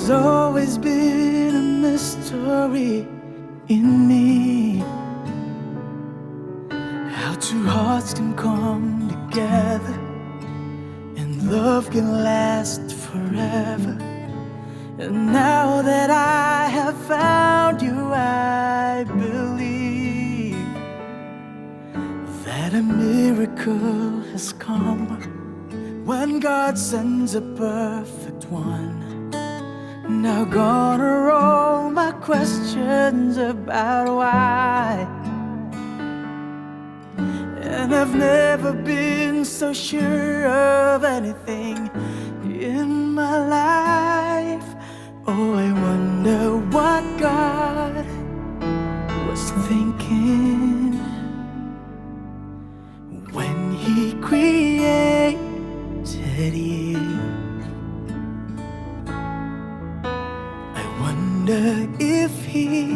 There's always been a mystery in me, how two hearts can come together and love can last forever. And now that I have found you, I believe that a miracle has come when God sends a perfect one. Now gonna roll my questions about why, and I've never been so sure of anything in my life. Oh, I wonder what God was thinking when He created you. I wonder if He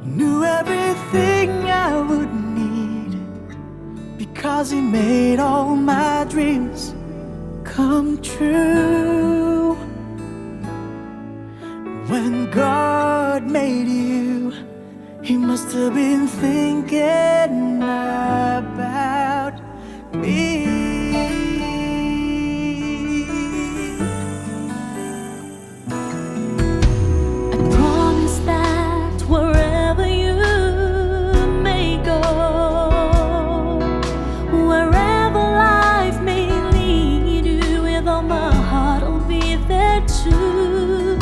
knew everything I would need, because He made all my dreams come true. When God made you, He must have been thinking about me. I promise that wherever you may go, wherever life may lead you, with all my heart I'll be there too.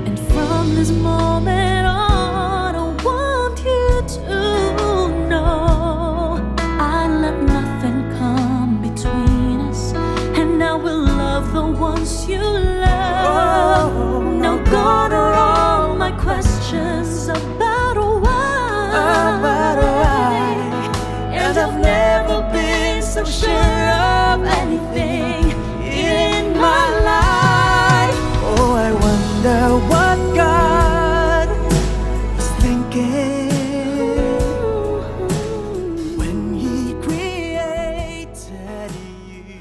And from this moment on, I want you to know I let nothing come between us, and I will love the ones you love. Now gone are all my questions about why, and I've never been so sure of anything in my life. Oh, I wonder what God was thinking when He created you.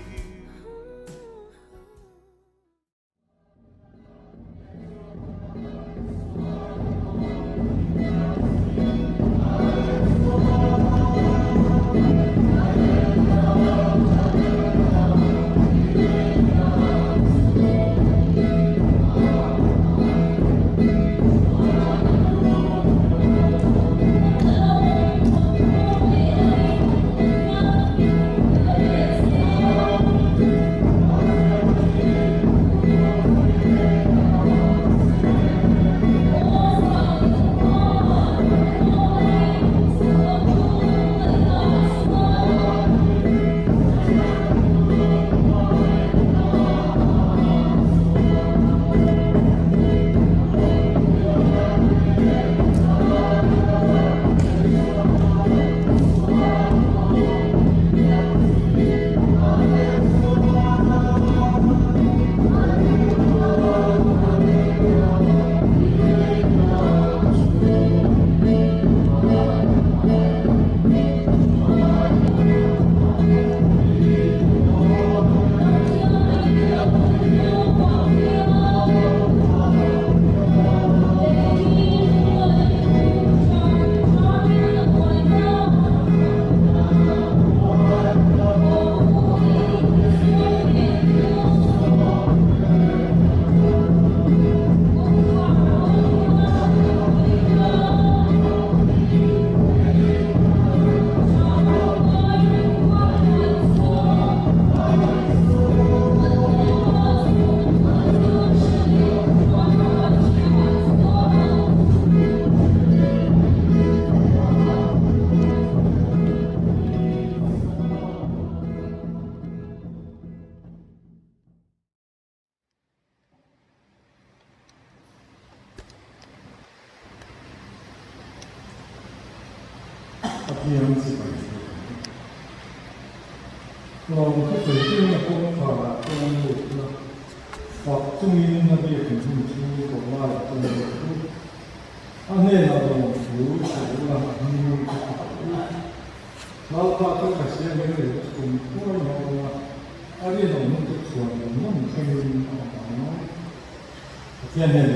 天天的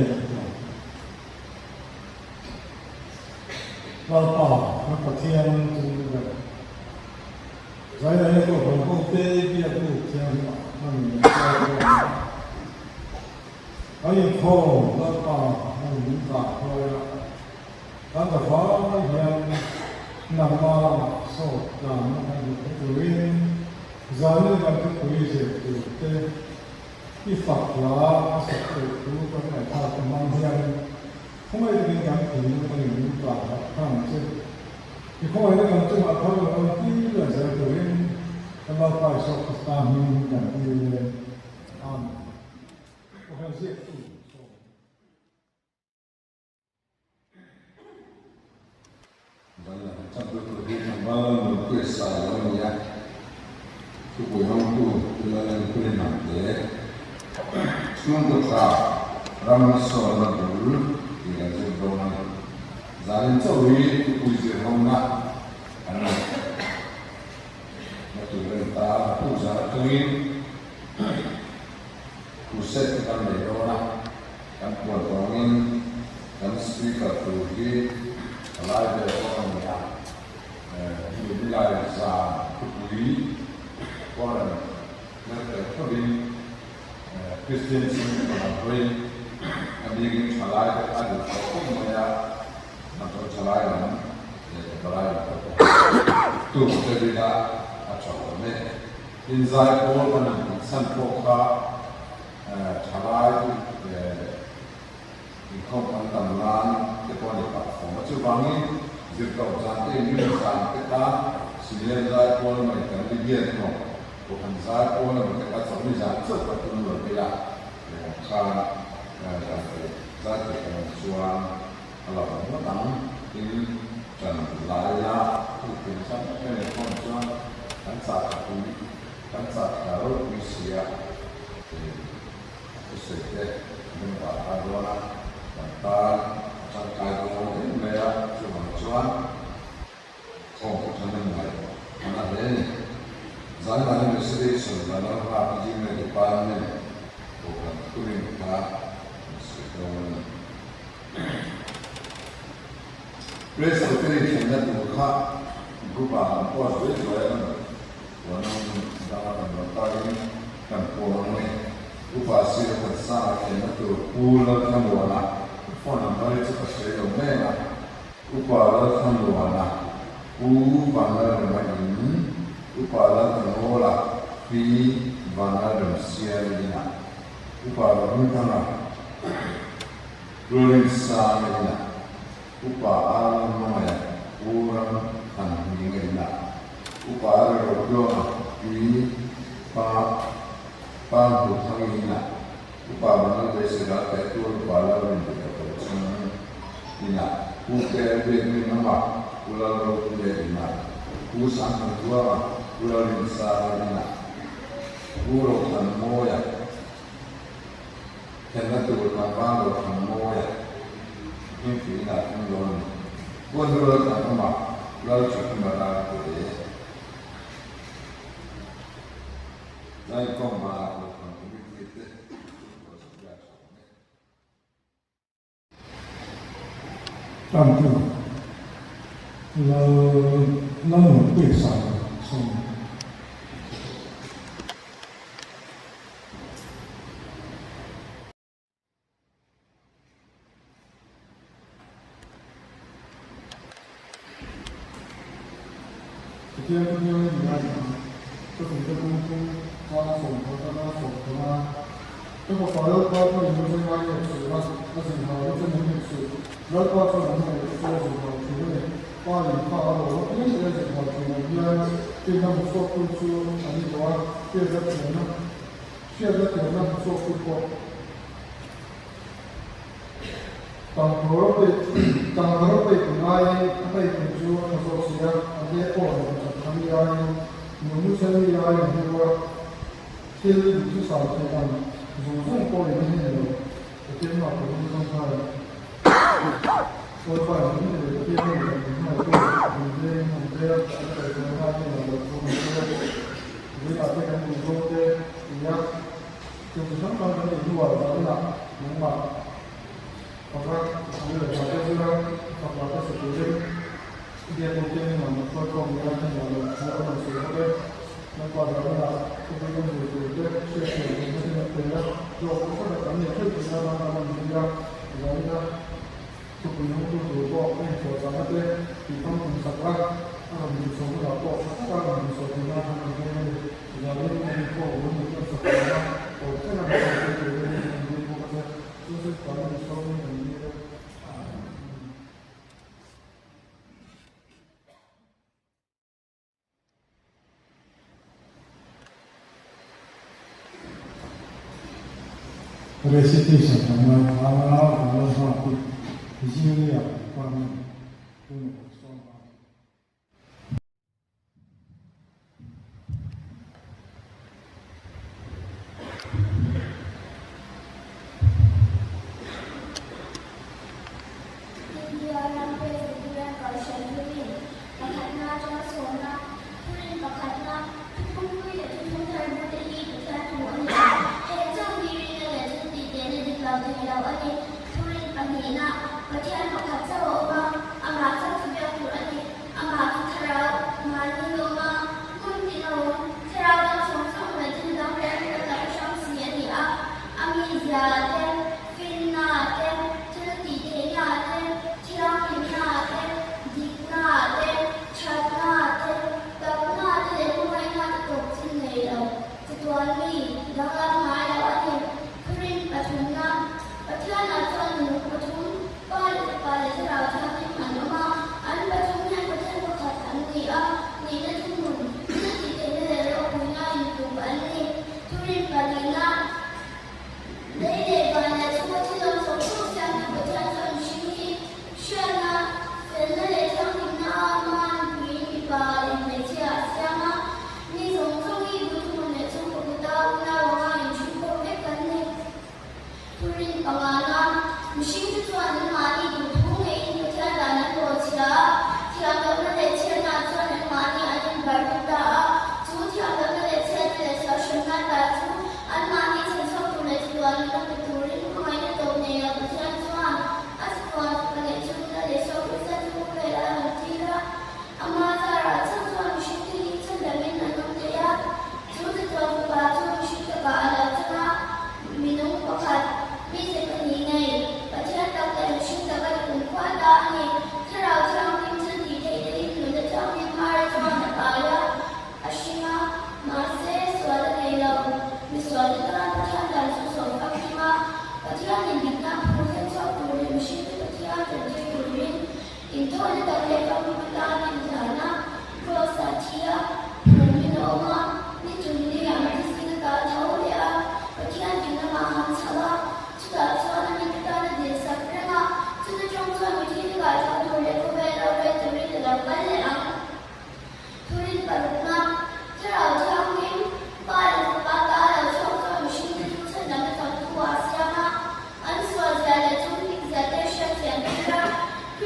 老爸那个天就是个，在那个红红的边路天嘛，那你还有空老爸那你咋说呀？那个花样那么少，那么那个人，咱们那个规矩对。ที่ฝักล้าสักตัวรู้ก็ไม่ทราบเป็นบางอย่างเขาไม่ได้เป็นการถึงมันหรือเปล่าข้างเช่นที่เขาไม่ได้การจะมาทำอะไรที่เหลือจากตัวเองแต่เราไปสอบตามมีอย่างที่ก็ให้เสียตู้วันละจับตัวที่ทำว่ามันเกิดสายแล้วเนี่ยทุกคนต้องดูตัวเราเป็นคนหนักเลย Chhûngkaw hmasawnna thì là dân đông này giá đến châu Ý Thupui hmasawnna anh này mà tụi người ta phụ giá châu Ý phụ set cái này đó là anh quan trọng in anh speaker tụi cái lại về con nhà tụi đi lại giá Thupui qua là nó phải có đi Kristian Chhûngkaw Abigin Chalai ada Kohhran maya atau Chalai kan Hebrai tu jadi dah acau ni inzai pol kan san pokha Chalai Inkhawm kan tamlan ketua di platform macam bangi Chhûngkaw jangan ini san kita sini inzai pol mereka di dia tu bukan zai pol mereka cakap jangan cepat tu berbeda kan giá trị xuân là nó tăng cái trần lại là thuộc kiểm soát cái này không cho cán sạt cán sạt cả rồi bị xìa thì cái sự đấy mình bảo ta đó là ta trong cái đó đến bây giờ chưa bằng xuân không có cho nên này mà là thế giá là những cái sự sự là nó là cái gì này thì ba này của cái mình ta Kristian kena buka buka pos Beihrual wanang dalam bertanya dan Kohhran buka sih bersama kena tu pulau Thawhlehni phone number itu pasti ada buka Thawhlehni buka ini buka Thawhlehni di mana Chhiar ini buka Thawhlehni Rolling Star ini upa alam maya orang hanhing ini upa alam doa ini pa hutang ini upa mana desira itu upa alam ini ini uke ini nama ular ini usang dua Rolling Star ini urut moya karena tu berapa orang moya ini tidak mungkin. Bukan berarti apa, lalu cuma berada di. Jadi kau mahu itu. Tentu, lalu bisa semua.第二个因为你看，这种的公司抓手和抓手和嘛，这个法律包括你们这边也是，那是好的，这里面是，要包括我们说什么，除了巴黎法罗，因为这些好处，你看，对他们说不出，还是说现在可能说不过。当河北本来被本州那时候是啊，那些过来他们要农村的要那个，现在至少这样，农村过来那些人，电脑可能是他的，我把你的电脑你看做，你这在他电脑的中你把这个你说的一样，就是相当于你做完了，能把。Fakat sambil baca surat fakat setuju dia mungkin membuat komunikasi yang sangat sulit. Nampak adalah sebelum itu sesuatu yang tidak benar. Jauh pada kami itu tidak dalam dunia lainnya. Sebelum itu juga info sangat di kampung sekolah di sekolah kok sekolah di sekolah kami jadi info untuk sekolah. Oh, saya nak recitation sama hal-hal seperti di sini ya kami punya persoalan.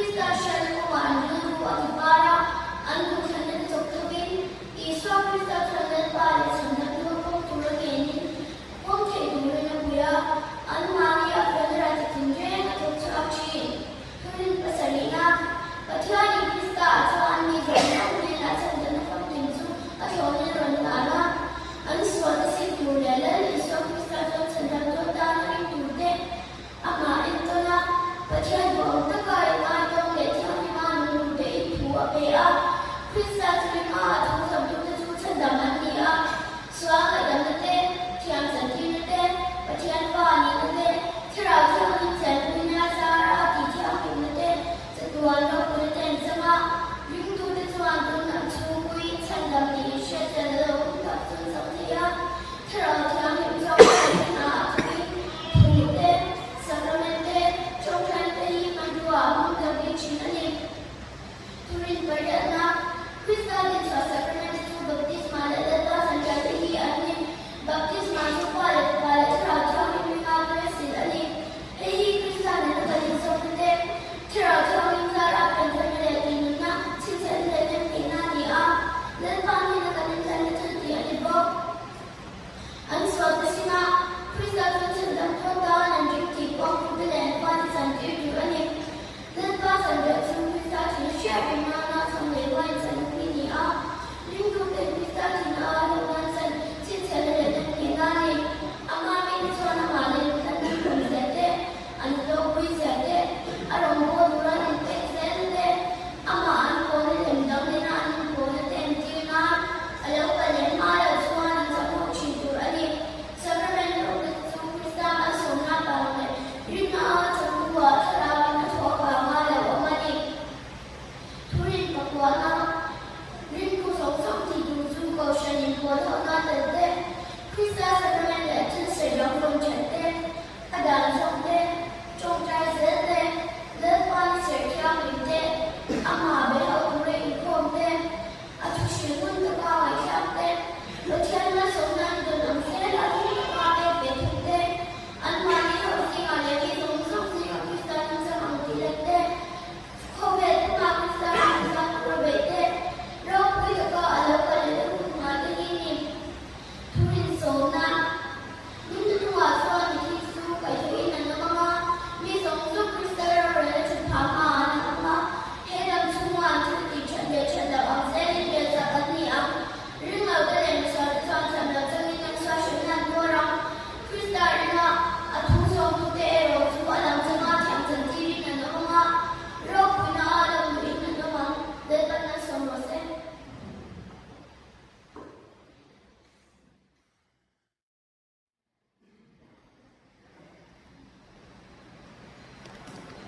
Kristian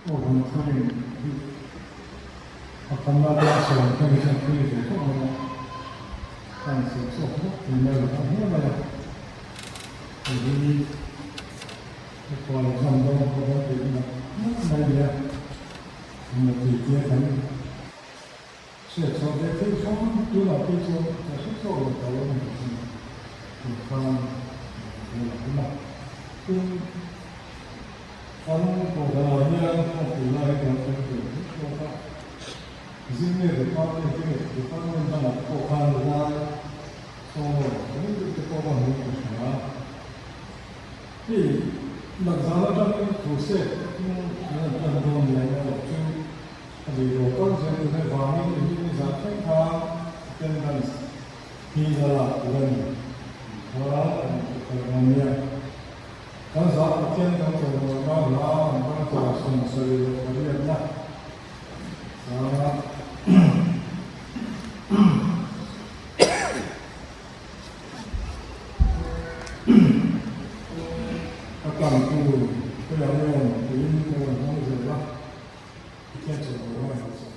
오늘 선생님 아까만나서 평생 그리고 또 한수 분명히 해봐요. 우리 관상도 보다 되나 말이야. 뭐 뒤에 가는 최초의 처음 눈앞에서 속속으로 나오는 것은 북한 그렇구나. 한국보다 이란 국가의 경우는 이승리의 북한은 북한과 이렇게 뽑아놓은 것이나 이 낙사라는 도세 그런 이야기가 그리고 어제는 광인 인민사 생각 된다는 비자라 이런 그런 이야기 그래서 어떤 정도가 나온 것을 순서를 보였나 아까 그 양용 인문을 하면서 기본적으로 해서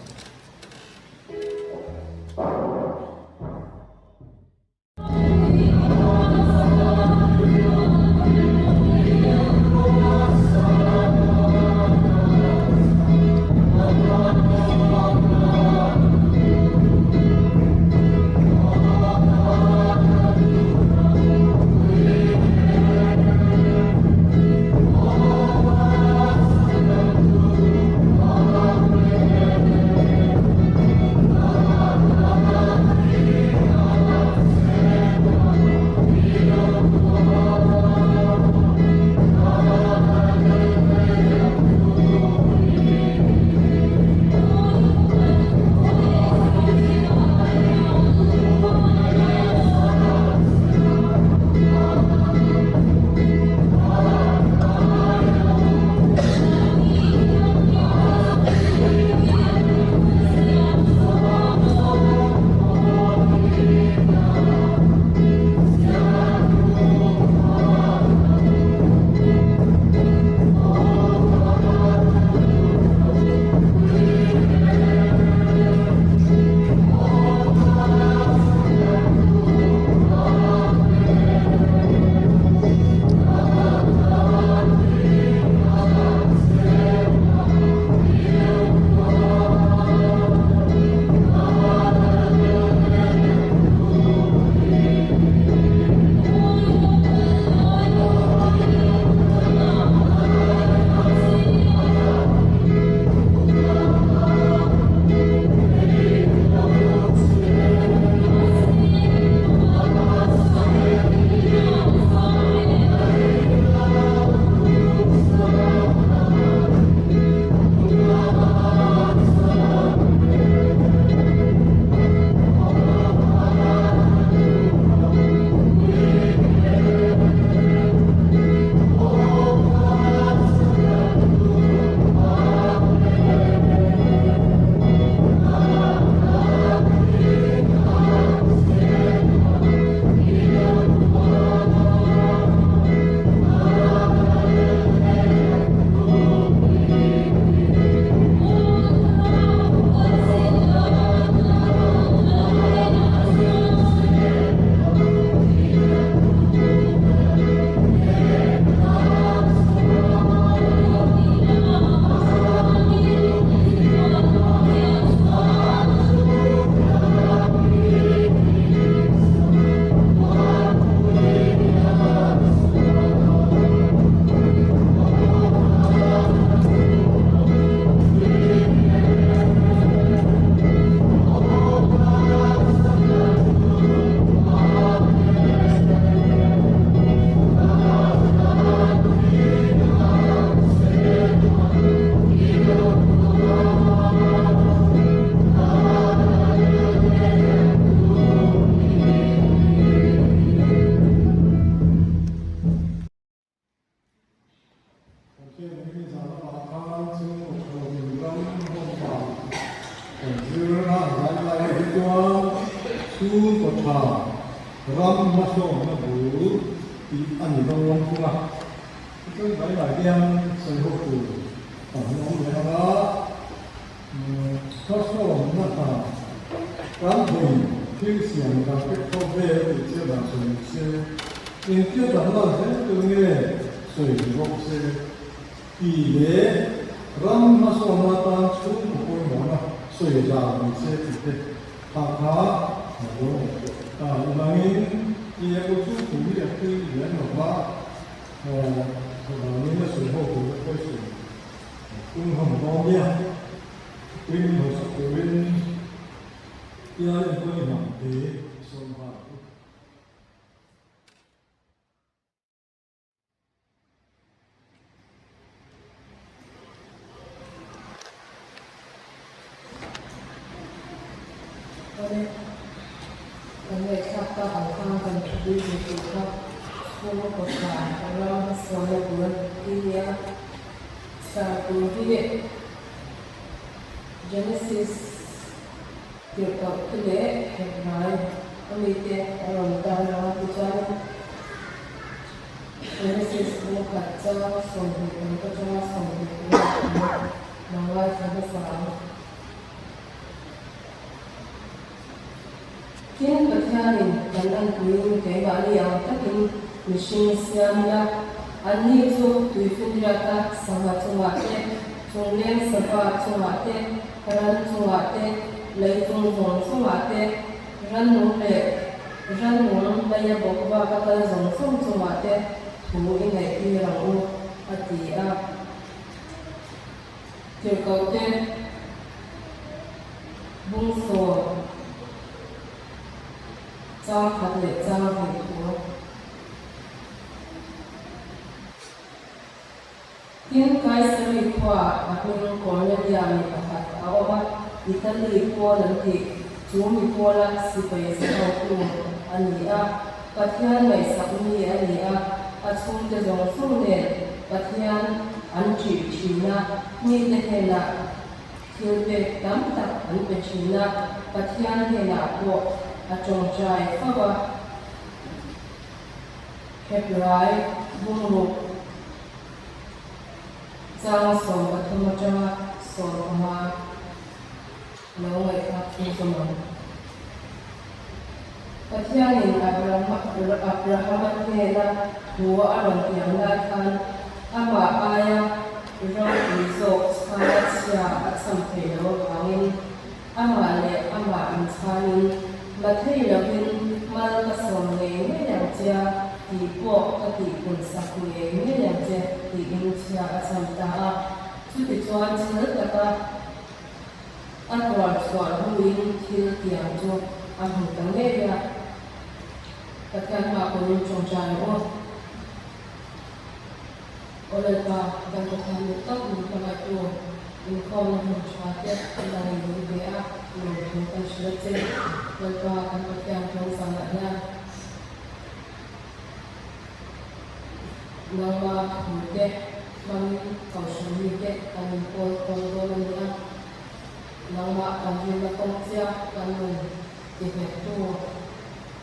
Chhûngkaw hmasawnna 이 아니도 원구나. 그 나이가 그냥 선호구 น้องเดี๋ยวนะเขาชอบนะครับการคุยที่เสียงการเป็นข้อเรียนที่จะสอนเสียinที่จะนั่งเห็นตรงนี้สวยงามเสียอีเล่รัมมาสอนตามชุดคุยมันนะสวยงามเสียที่เด็กข้าข้าโอ้อีบางทีอีเอกชุดคุยเรื่องที่เรียนว่าบางทีสวยงามคุยก็สวยคุณทำน้องเนี่ยคุณทำสักคุณยายก็ยังทำดีสมบัติวันนี้ครับก็เอาข้าวกันดีดีครับพวกกฎหมายเราสอนในบุญที่เรียกชาบูที่ Genesis เกี่ยวกับทะเลแห่งไม้อเมริกาอารมณ์ดาราที่จะ Genesis มุขเจ้าส่งเหตุก็จะส่งเหตุน้องไล่ทั้งสามที่ประเทศนี้กันอันคุยเกี่ยวกับเรื่องที่มิชินเซียมละอันนี้จะตุยฟินรัตสมัชวัตเตจงเลี้ยงสภาชวัตเตรันชวัตเตเลยจงส่งชวัตเตรันนุ่งเล่รันนุ่งไปยบอกว่าก็จะส่งส่งชวัตเตถูอินในที่เราอดีตเกี่ยวกับเรื่องบุญส่วนเจ้าขัดเหล็กเจ้าเหตุหัวที่ใครสริขวาอันนี้ก่อนเรียนมีประวัติเอาว่าอิตาลีก่อนนั้นที่จูมีก่อนละสิไปสร้างกลุ่มอันนี้ประเทศในสักนี้อันนี้อาชุมจะส่งส่งเนี่ยประเทศอันจีนมีแต่เห็นละที่เป็นตั้งแต่อันเป็นจีนประเทศเห็นละพวกอาจงใจเพราะว่าHebrai บุญลูกจางสอนปฐมจารย์สอนมาแล้วไงครับคุณสมบัติประเทศนี้อับราฮัมเนี่ยนะหัวอารมณ์อย่างนั้นทันอามาอายะเราอิโซสคาเซียสัมเพโลฟังอินอามาเลอามาอินชานินมาที่เราเป็นมาลกสมเองไม่อยากจะที่พวกกติคุณสักเองไม่อยากจะที่อินเชียสัมตาสุดที่ชวนเชื่อแต่ก็อันตรายชวนผู้หญิงที่เกี่ยวกับอาหารต่างเรื่องแต่การมาคนจงใจว่าoleh pak dan kami tak memperlaku Inkhawm mencatat dari BBA menunjukkan selesai mereka akan berjalan jauh sangatnya nama muda kami kau sendiri kami pol-polnya nama kami berkongsi kami itu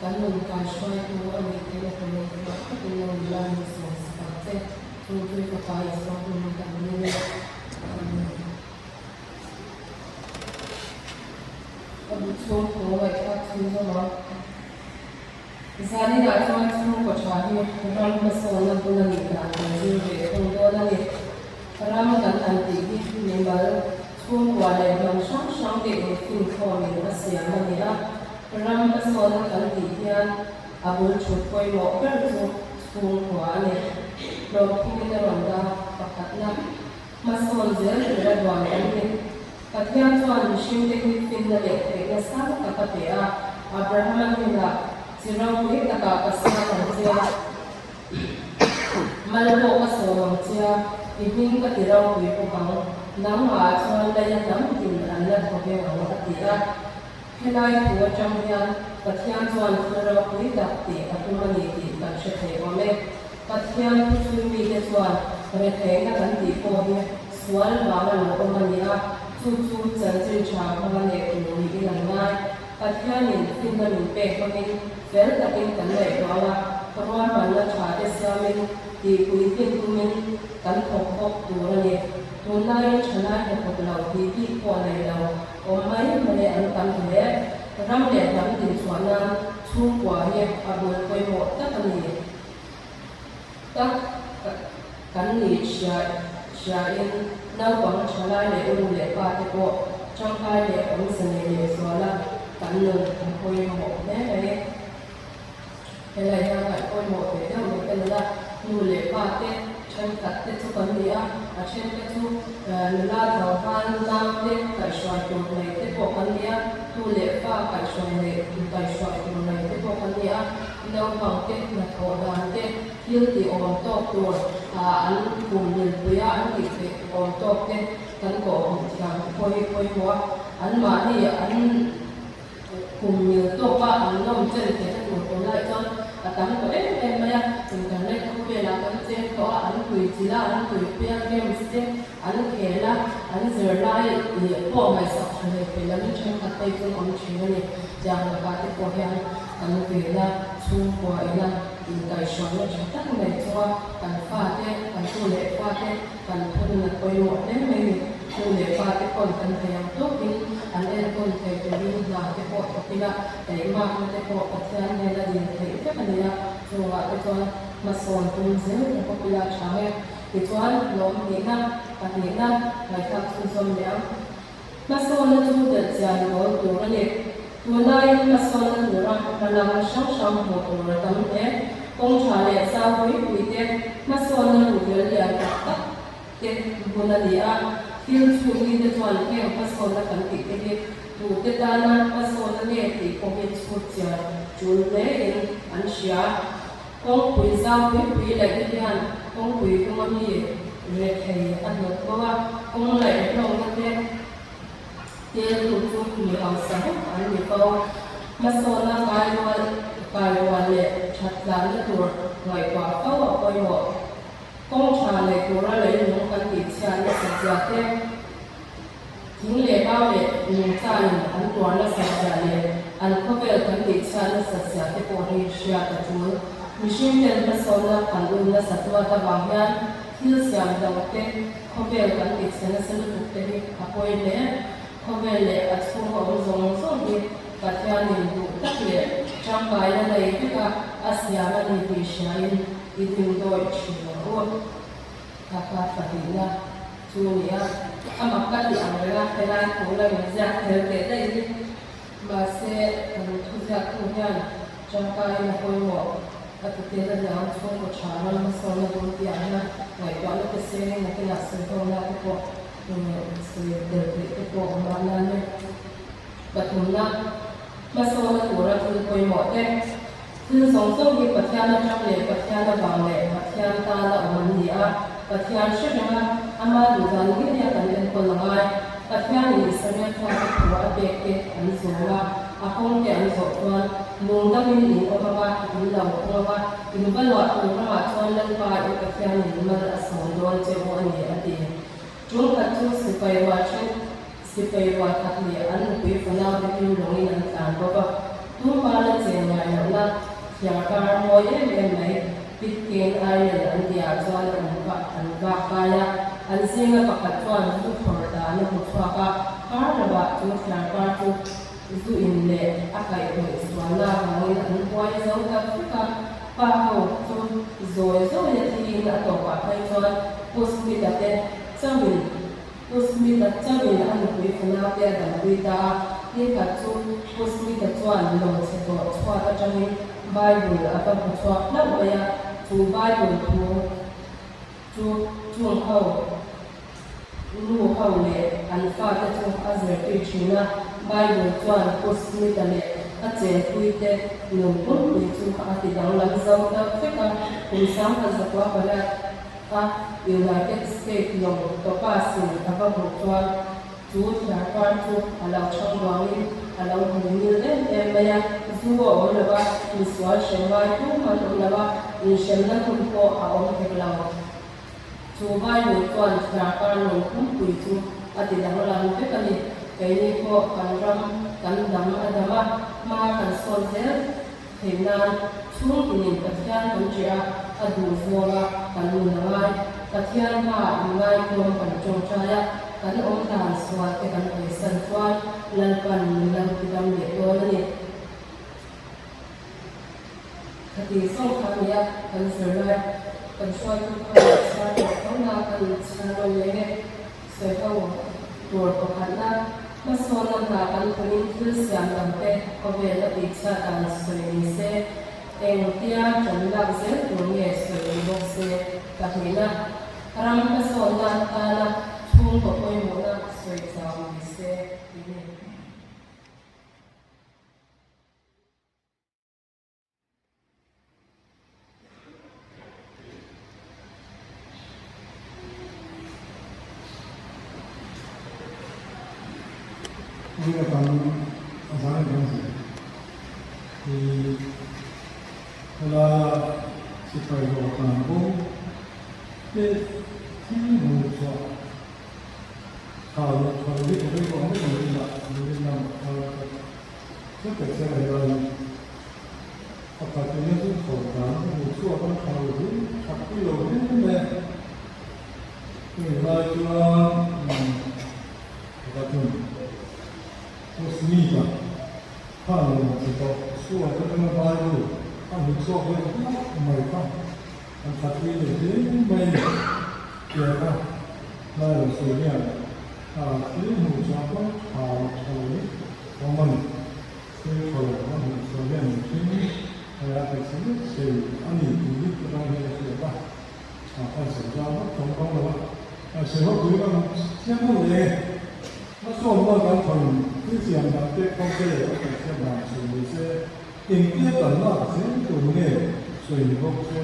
kami kasih itu kami tidak boleh dengan jalan seperti Thupui kepada semua kami kebutuhan keluar kita semua. Misalnya nak semua cari orang hmasawnna bulan ini jadi untuk ni orang kan nanti itu memang semua orang sang di Inkhawm ini masih ada ni orang hmasawnna kan dia abul Chhûngkaw mau kerja Chhûngkaw niเราที่มีแต่วันดาประกาศนับมาสอนเจอหรือระดวนกันนี่ปัจจัยส่วนชิมเด็กฟินเด็กเด็กสร้างกับปฏิอาอับราฮัมนี่ละที่เราคุยกับภาษาอังกฤษมาเลโกภาษาอังกฤษอีกนิ่งก็ที่เราคุยกับเขาน้ำมาส่วนใดน้ำกินอันนั้นเขาเป็นเอาปฏิอาให้ได้หัวจำยันปัจจัยส่วนที่เราคุยกับเด็กอันนั้นนี่ที่การเชื่อถือว่าไม่ปัจจัยที่มีแต่ส่วนเรื่องการที่พอเนี่ยส่วนบางเราก็มันเนี่ยทุกๆจันทร์เช้ามันเนี่ยคือมีที่ง่ายปัจจัยนี้ที่มันเป็นก็เป็นเรื่องที่เป็นกันเลยเพราะว่ามันละชาติสามีที่คุยเป็นคุยกัน kan thok tur ani tunai chana he popular ti ko nei lo o mai mane an kan he ram le dam din chuana chu kwa he abul koi mo ta ani ta kan ni sha in nau bang chana le u le pa te ko Chhûngkaw le om sane le swala kan no koi mo ne ne Helai ha ngai koi mo te da mo kan la nu le pa te chen kat te chu kan ni a chen te chu la thau van la te kai shwai tu nei te po kan ni a tu le pa kai shwai nei tu kai shwai tu nei te po kan ni a no bang te na tho dan te hil ti om to tu an kum ni pu ya an ti te om to te kan ko om chang koi mo an ma ni an cùng nhiều tổ ba anh nom chân cái thằng một tổ lại cho tắm có em mày chúng ta này không về là cái trên có anh cười chỉ là anh cười bia game sẽ anh kể là anh giờ lại thì bỏ mày sập này phải là mình chơi cắt tay con ông chuyện này chẳng là ba cái của anh anh về là xung quanh là thì cái số nó chỉ tắt này cho anh pha thế anh tu lệ pha thế anh thôi là coi một đấy mình tu lệ pha cái con anh thấy anh tốt đi anh em con thấy cái đi là cái bộ cái là cái mà cái bộ cái anh này là gì thấy cái này là rồi cái cho mà sồn tung dưới cái là sáng thì cho anh lom đi na ngày khác xung xung nhá mà sồn nó chú được dàn rồi tụi nó này tụi này mà sồn nó tụi nó là làm sáng một tụi nó tắm thế công trả lệ sao với quý thế mà sồn nó tụi nó là các thế buồn là gì à Feel to me the one here, Pasona can take it to the Dana, Pasona, the Covid Scotia, Chhûngkaw, and Chhiar. Kong Pui Sao Pui like the hand, Kong Pui come on here, Red Hay, and not Goa, Kong like long again. There to put me outside, and we go Masona Beihrual, Chatlan, like Waka, or công trà này của nó lấy những cái thịt chả nó sạch sẽ thế, những lệ bao lệ những chả những ăn quả nó sạch sẽ lệ, ăn có về cái thịt chả nó sạch sẽ thế của đi Chhiar cái chuối, mình xin tiền nó sau nó ăn uống nó sạch và ta bảo nhau, thiếu xả đầu thế, có về cái thịt chả nó sẽ được thế đi, apoi lệ, có về lệ ăn không có dùng xong đi, cái theo mình đủ tất lệ, trong bài nó lấy cái Asia nó đi đi Chhiar Dt.26th Hapta Thawhlehni Chhiar ama ka ti amra tela ko la ja thel te dai ba se thu ja ko yan Chhûngkaw na ko mo at te la ja ko ko chara ma so na ko ti ana ngai ko na ke se na ke la se ko na ko se de te ko ma na ne patumna ma so na ko ra ko mo teคือสองส่วนที่ปัจจัยนั้นจำเลยปัจจัยนั้นบางเลยปัจจัยตาละมันดีอ่ะปัจจัยชื่อว่าอามาดูกันที่เนี่ยกันเป็นคนละไงปัจจัยนี้สมัยก่อนหัวเด็กเด็กอันสูงว่าอาคงแก่อันสดวันลุงก็มีหญิงออกมาอินเหล่าออกมาอินบ้านหลอดอุปมาชวนเรื่องไปปัจจัยนี้มันสองโดนเจ้าอันนี้อันดีจุงกันจุงสิไปว่าเช่นสิไปว่าทักเลี้ยอันนี้ฝันเอาไปอยู่หลงอินต่างๆเพราะว่าทุกมาแล้วเจียงใหญ่แล้วนะอย่างการมวยเป็นไหนปิดเกณฑ์อะไรอันเดียวจวนอันว่าไปอันเสียงกับปัจจุบันทุกคนตาในหัวข้อก็การระบาดทุกอย่างการทุกดูอินเล่อากาศเป็นส่วนหน้าของอันป่วยเจ้ากับทุกการป้าเขาทุกโซ่โซ่ยที่นั่นตัวว่าไปจวนผู้สมิตรเต้เจ้าวินผู้สมิตรเจ้าวินอันคุยคนเอาเดียดังวิตาที่กับทุกผู้สมิตรจวนลงเสด็จชัวร์จะมีBible apa buat nak bayar tu Bible tu Chhûngkaw lu hau le an fa ta tu azra ti china Bible chuan post ni ta le a chen pui te lum pun pui chu a ti dang lam zau ta feka kun sam ka zakwa pala a United States long to pa sin apa chuan chu ya pan chu ala chang wang ala ni le maya zuwa wala ba miswa shawai tu man wala ba inshallah kun ko a on heklaw chu bai ni chuan ya pan long kun pui chu ati dang lam te kani kai ni ko kan ram kan dam adama ma kan sol zel henan chung in pathian kan chia adu zuwa kan nu nawai กเทียนมาง่ายตัวมันจงใจกันองค์การสวดกันไปสันฟวนลันปันลันติดำเด็ดตัวนี่คดีส่งคำนี้กันเสร็จแล้วกันช่วยทุกคนชาติเขาหน้ากันชาโนเย่เสร็จเขาตัวประพันธ์นั้นมาสอนนำกันคนนี้คือเสียงดังเป๊ะเขาเวลาติดชากันสวยนิเสเองที่อาจารย์ลักเสดตัวนี้สวยบอกเสกับนี้นะรำมาสอนนั้นตาละช่วงต่อไปหมดนะสวยจังนิเสที่นี่นี่ก็ทำอาสาในการศึกษาที่เวลาสิไปโรงพยาบาลก็เป็นที่หูชาข่าวที่ผมได้บอกไม่หมดละมีเรื่องก็เกิดจากอะไรปกติเนี่ยทุกคนถามหูชั่วต้องข่าวที่ขับที่เราเนี่ยเนี่ยเวลาจะก็ถึงMuslimah, kalau kita suara dengan baru, kami suara mereka, tapi ini baik, kita lalu sebenarnya, ini mengucapkan hal ini, orang kalau orang sebenarnya mungkin ada sini, ini ini kita ini siapa, apa saja, Chhûngkaw lah, sebab kita siapa ni, masuk orang kan Kristian dan Tirhkohte itu sebenarnya sebagai inti tanah sebenarnya Chhûngkaw itu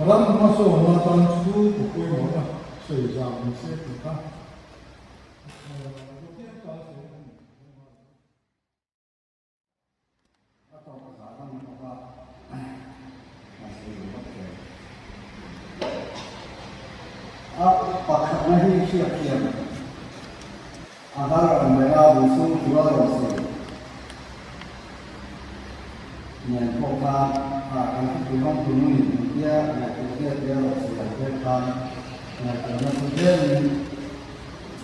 orang masuk orang Thupui mana sejarah kita. Pakatnya ini siap-siap. Agar mereka busuk jual rosi. Yang Kohhran akan tulang tunui dia rosi dan karena tujuan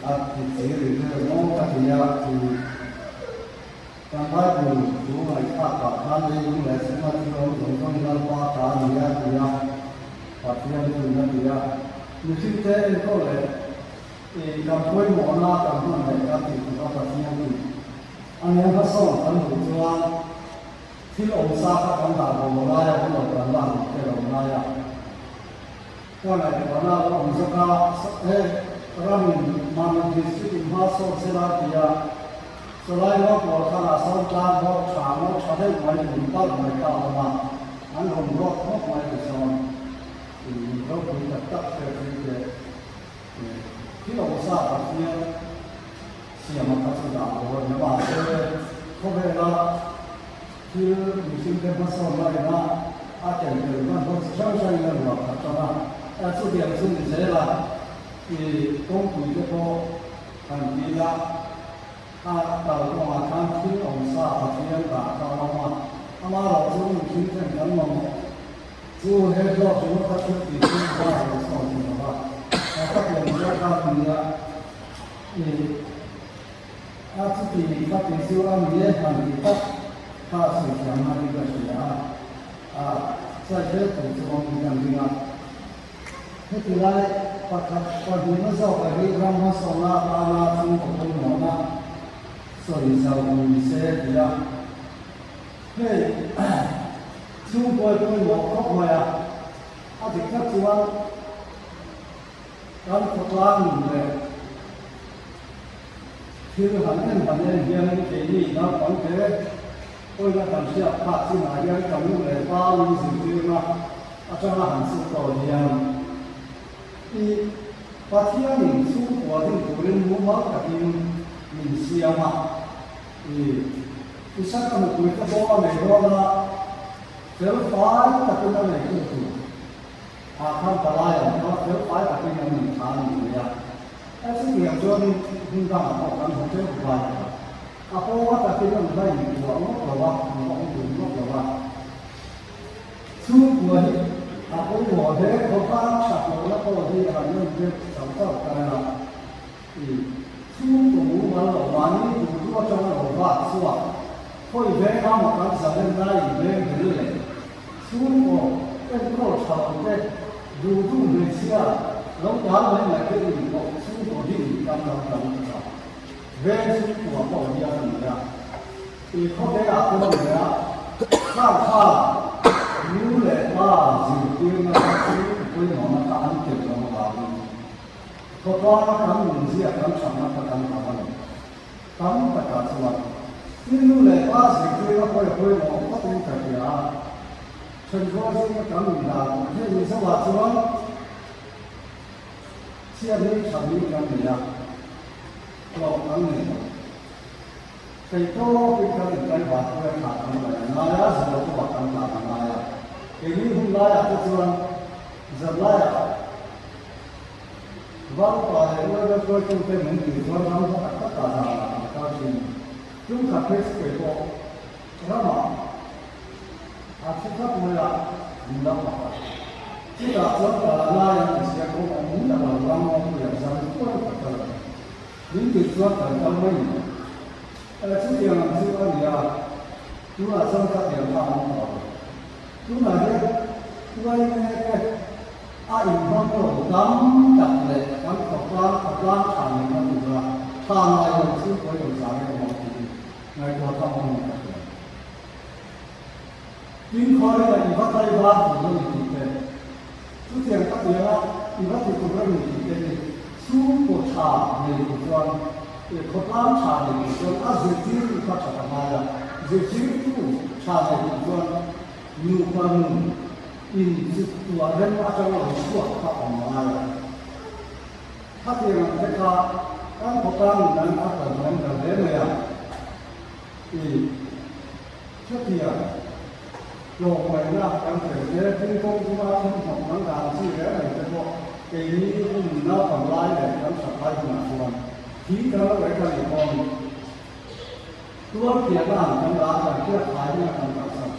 arti siri itu mau dia tanpa dulu pakatkan itu semua orang dalam pakatkan dia pakaian dia mesti itu oleh kampung mana kampung mereka itu apa sih yang aneh pasal kan tujuan til omsaka kan dah mulai kan orang kalau mulai kalau ada omsaka orang mana distrik hmasawnna dia selain itu orang asal kan orang ada mulai berubah mereka orang orang mulai besarเราคุยกับตั๊กเกิดขึ้นที่เราทราบเนี่ยเสียมันก็สุดาโอ้ยนะว่าเขาเวลาที่มีสิ่งที่มาสอนอะไรนะอาจารย์เกิดมันก็ช่างๆกันหรอกครับจ้าแต่สุดเดียวสุดเสียละที่ต้องคุยกับเขาทันทีละถ้าเราต้องมาทำที่เราทราบที่เราเรามาเราจะมีสิ่งที่กันมั่ง做黑道什么他自己说话我操你妈！他表现他你啊，他自己他平时按你很他是想那个是在这组织方面讲那起来把你们说的让他说那中国的我那所以说我们些比较中国对我国外这个主要咱国家的其实反正也给你那房子为了当下怕进来要搞弄来包你是对吗这样很是高兴你把天领出国的古人无法改变你是要吗你上个国家多美国的Sep'23 tapi nama itu akan terlayang kalau Sep'23 tapi nama itu ya tapi yang jual hingga apa kan Sep'23 apa tapi nama baik itu apa semua ini Aku mau deh, Kohhran satu lah kalau dia hanya dia contoh karena suku malu wani dulu macam orang suak, kau ibu kamu kan sampai naik ibu dulu, suku kau tahu deh dulu Malaysia, lalu dah lagi suku ini kan tahu ibu suku apa dia ni kau deh aku dia, kan như lệ ba dìu tiên là với nó mà ta ăn tiền cho nó vào có qua cắm mình gì cắm sắm nó ta cắm vào này cắm tất cả số như lệ ba dìu tiên nó với nó có tính cả gì à chân có gì cắm mình là thế mình sẽ vào số chia đi sắm đi cắm mình à lọc cắm mình cái đó cái cái vật cái hạt nó là nó là một vật cắm là nó là cái này hôm nay là cái chuyện rất là vâng và nếu tôi trong cái mình thì tôi làm tất cả là các chuyện chúng ta phải cái đó đó mà chúng ta mới là mình làm chỉ là chúng ta là này thì sẽ có những là làm một việc làm tốt hơn những cái chuyện là trong mình trước tiên là chúng ta gì à chúng ta trong các điểm tham đó chúng ta biết quay cái ai mang đồ đắm đặt lệ đắm cọc lan thằng mình nó được là thằng này là chứ có điều gì để mà ngày qua thăm mình chính khói là đi bắt tay ba của nó thì thế trước tiên các điểm á đi bắt thì cũng rất là thì thế xuống của trà này của con cọc lan trà này của con á dưới tiên các trà này là dưới tiên tu trà này của con nhiều phần in tua đến trong lòng suốt các ông mà phát hiện cái cả các Kohhran đang phát triển lên cái đấy này thì trước kia rồi mình là đang phải để tinh công chúng ta không học năng làm gì đấy này cái này mình nó còn lại để làm sạch lại mà còn khí đó cái này còn tua kia là chúng ta phải kia phải là làm sạch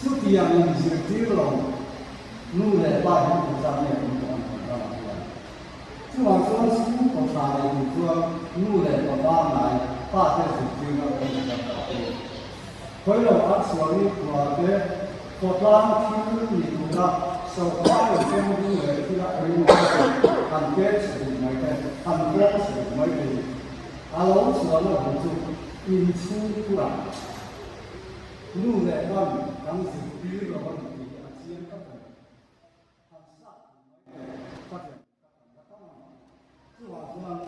trước khi mình dự trữ rồi nu lệ ba những quốc gia này cũng còn đó là chứ mà số số quốc gia này thì phương nu lệ của ba này ba cái dự trữ nó cũng là cái khối lượng áp suất của cái Kohhran khi mình cũng đã sau ba lần xem nu lệ thì đã thấy một hàng kết sử dụng mấy cái hàng kết sử dụng mấy cái alo số nó cũng chụp in su của nu lệ ba đang dự trữ rồi thì chiếm các phần hàng sát phát triển chứ mà chúng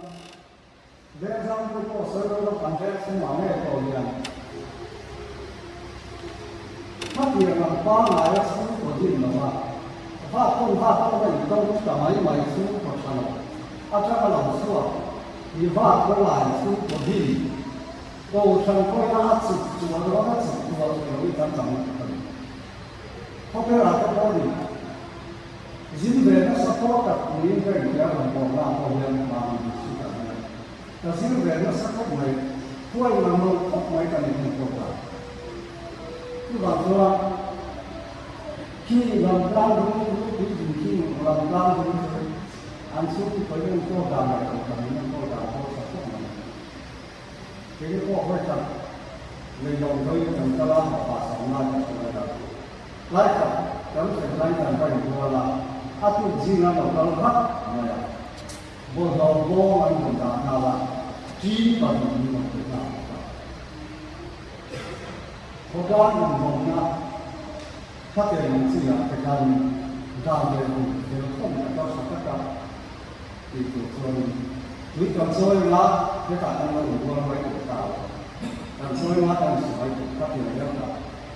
để ra một cái sở hữu nó phản ánh sinh hoạt này tổ liền phát hiện là ba ngày là số của gì mà phát không cái đâu cả mấy số của sao à chắc là lòng số thì phát có lại số của gì cầu chân coi nó sụt chùa nó sụt chùa rồi cái tầm không biết là cái đó gì dính về nó support các những cái gì đó là một làm một lần mà mình suy nghĩ là dính về nó support này quay là một mấy cái này không có cứ bảo là khi làm plan đúng lúc khi làm plan đúng anh suy nghĩ phải nên có đảm này còn nên có đảm có support này cái có phải chăng người dùng tôi cần ta làm và sống lại cho người lại cả trong thời gian cần phải mua là áp dụng gì là nó cần hết này bộ đầu bộ anh cũng đã nào là chỉ cần những cái nào Kohhran mình không na phát triển gì là cái cần làm về không phải cho tất cả thì của tôi còn soi là cái cả năng lượng của tôi phải tự tạo còn soi là cần phải phát triển rất là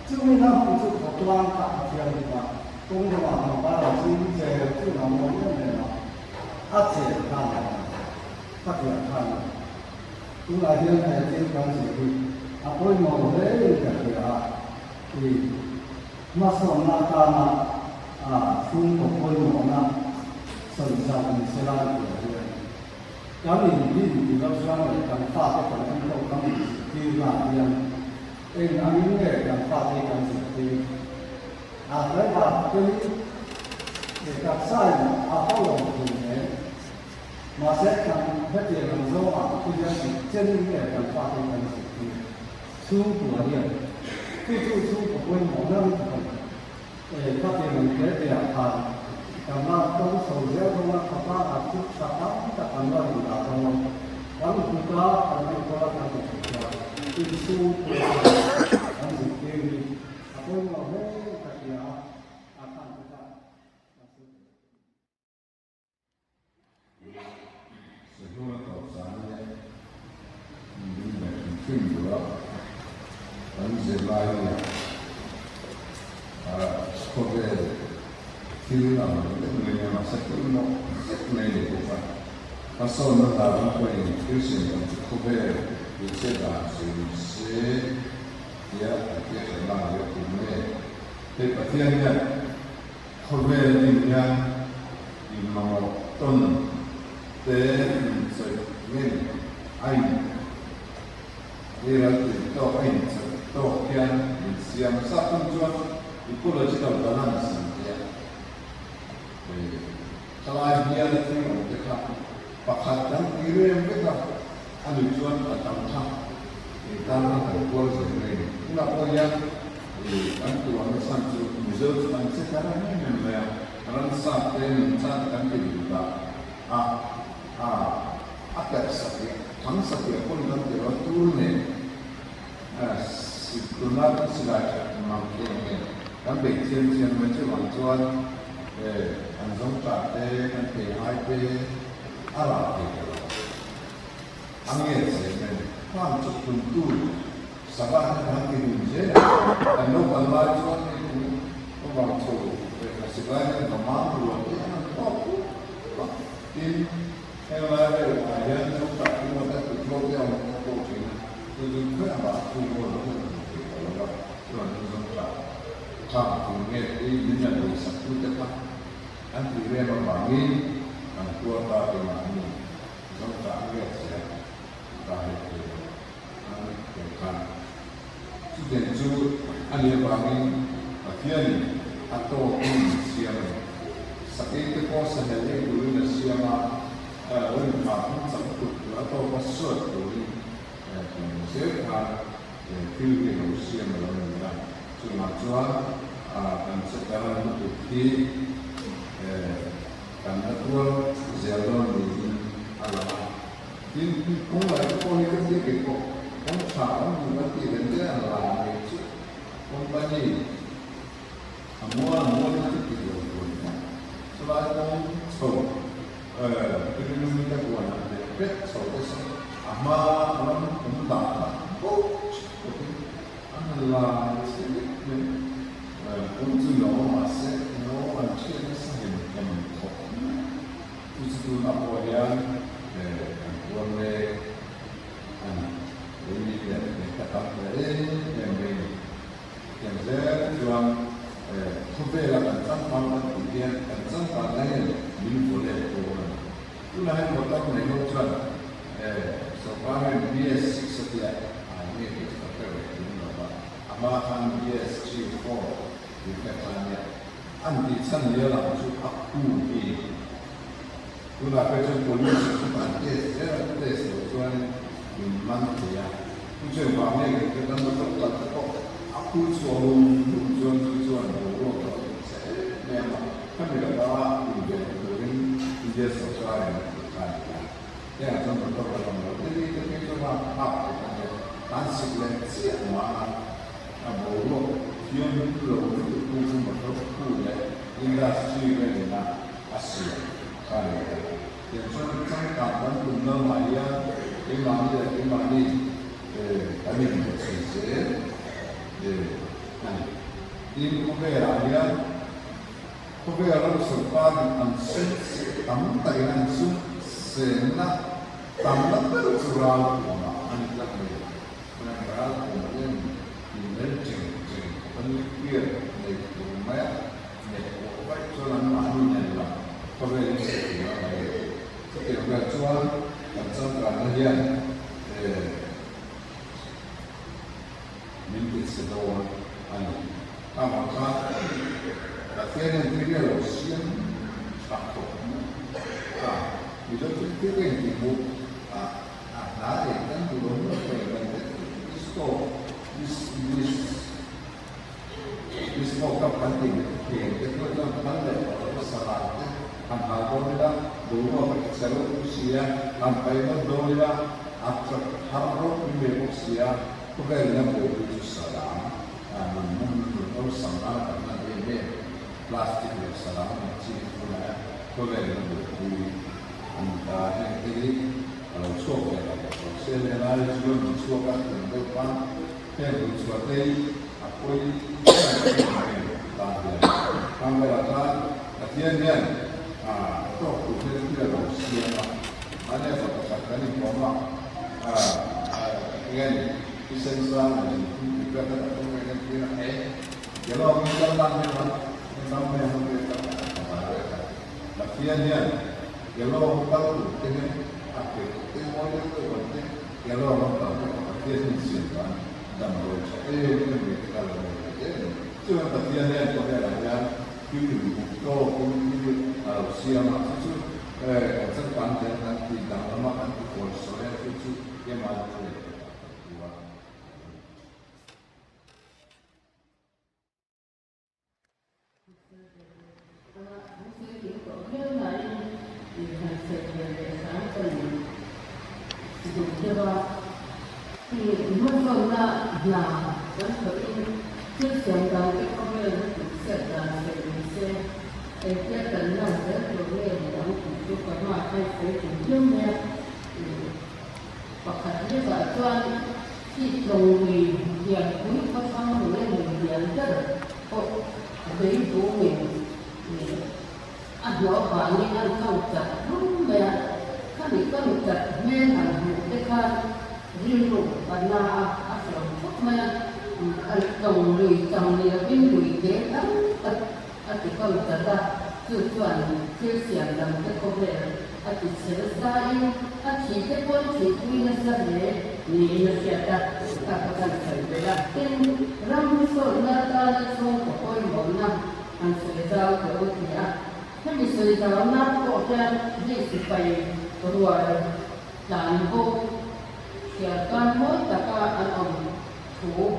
chứ mình không chịu Kohhran phát triển được mà cũng như là một cái là chính về chứ là một cái này là phát triển thành phát triển thành cũng là hiện tại trên con gì tôi mong đấy là thì hmasawnna karena Chhûngkaw hmasawnna sensasi selain itu kami di dalam akan fatih untuk kami di latihan ini yang fatih kan seperti lấy vào cái để gặp sai không lòng thì thế mà sẽ cần phát triển làm dấu cái giá trị chân để cần phát triển thành sự thu của hiện cái thu của quân mỗi năm để phát triển cái để thành cảm ơn trong số giáo trong các các áp dụng các các cảm ơn của các trongวันกุกะอันนี้ก็ทำให้เราอินสูอันนี้คืออาคนเราเองก็จะอาการต่างๆส่วนตัวต่อสารเนี่ยมีแบบขึ้นอยู่แล้วอันเสร็จแล้วเนี่ยก็เป็นที่เราเนี่ยมาสักตัวนึงในเรื่องของhmasawnna dalam poin Kristian untuk Hebrai Dt.26th dia Hebrai Thupui petiannya Hebrai dia di ton min ain dia to ain to kian siam satu jual ecological balance dia selain dia itu dekat pakat dan kiri yang kita anujuan atau tak kita nak berkuasa sendiri. Tidak boleh bantuan sanju musuh dan sekarang ini memang rasa mencatatkan kita agar setiap kami setiap pun nanti turunnya sebenarnya sudah mungkin dan bagian macam bantuan Chhûngkaw dan Beihrual Arab itu, angin sebenarnya, kan cukup dulu, sabah dan Indonesia, dan lokal lajuan itu, orang tu, sebenarnya memang luar biasa, in Hebrai ayat Chhûngkaw itu ada tujuh yang mengkopi, tujuh apa tujuh orang, tujuh Chhûngkaw, kampungnya ini menjadi satu tempat, nanti dia membangun ang kuota di mana Chhûngkaw ya bahaya ang Kohhran sudah jujur ane bangun akhirnya atau siapa sakit itu sehari dulu siapa orang kampung satu atau pasal dulu siapa pilih siapa orang cuma jual dan sekarang bukti karena tuan jalan ini adalah ini mulai politik itu sekarang juga tidak ada itu kompani semua itu tidak boleh selain itu kita buat ada soal orang pemuda adalah untuk masih macam itu apa yang boleh ini dia katakan yang saya jual Thupui akan sampai kemudian akan sampai lain ini boleh orang itu lain kota mereka jual sekarang BS setiap ini kita perlu amalan BS Q4 di katanya anti sandia langsung aku ini Una persona polisi francese era questo cioè in mantia tu c'è un bambino che danno tutto accuso un giorno kan da ba in da sociale ya sono proprio da che sono conseguenze ma a io non lo vedo in da scrivere Asia yang kapan guna maya imani kami bersih ini Kohhran sempat ansel tamu Thailand sena tamu tercurah anak mereka kemudian ini penelitian dari rumah mereka jalan manunya lah Kohhran setiap jual macam kerana minta sedang mà ra là thiên nhiên cái điều đầu tiên đặc thù vì cho cái gì vụ đã để cái vụ đúng là về mình cái số cái cấp bản tình thì cái cơ quan bản lệ nó sẽ là cái hàng hà đôi đó đủ mà phải sẽ lúc xia làm phải nó đôi đó áp cho hàng lúc như vậy xia có cái là bộ chủ sở làm mình nó sản ra là cái plastic để sản ra mình chỉ là có cái là bộ thì cái số cái là sẽ là cái số các cái quan cái số cái apoi kamera kan latihan kan itu kita tidak harus siap ada kata-kata ni bahwa dengan esensial juga ada dengan kira kalau kita lakukan latihan ni kalau tahu dengan apa itu itu penting kalau tahu latihan siapa dan itu kalau chứ tập viên này có thể là ra cái điều to cũng như xia mà chứ rất quan trọng là thì đang mà ăn cái cuộc sống này chứ cái mà Kristian dan Kohhran Sep' 23 cái tận là rất là nghe đóng chủ có mà hay phải chủ trương nè hoặc là như vậy cho khi trồng mì hiện quý có xong rồi lên mình hiện rất là đấy của mình ăn nó và như ăn không chặt đúng mẹ các bị có một chặt mê thành một cái khan riêng đủ và na áp dụng thuốc mê trồng lùi trồng thì là bên lùi kế lắm thì có một cái là dự chuẩn Kristian làm cái công nghệ thì sẽ ra yêu chỉ cái quân chỉ quy nó ra để nhìn nó sẽ đặt các cái phải về là tên răm số na ta số của tôi mỗi năm anh sẽ giao cái ô thìถ้ามีสื่อสารนักก็จะ20 ไปrồi đàn vô thì toàn mỗi tất cả anh ông thủ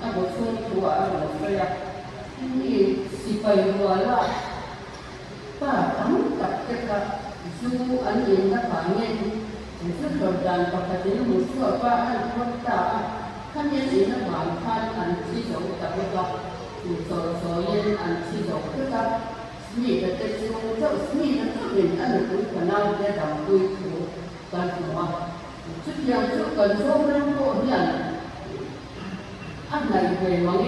anh một số thủ anh một cái thì phải rồi là ta thắng tập cái dù anh nhìn nó phải nghe rất là đàn tập cái nó một số qua anh không ta khán giả chỉ nó bản thân anh chỉ sống tập cái đó thì rồi anh chỉ sống cái đóนี่แต่ช่วงเจ้านี่นั่นก็เป็นอันหนึ่งของเราได้ทำด้วยตัวการหัวชุดอย่างชุดกันช่วงนั้นก็เนี่ยอันไหนเป็นมั้ง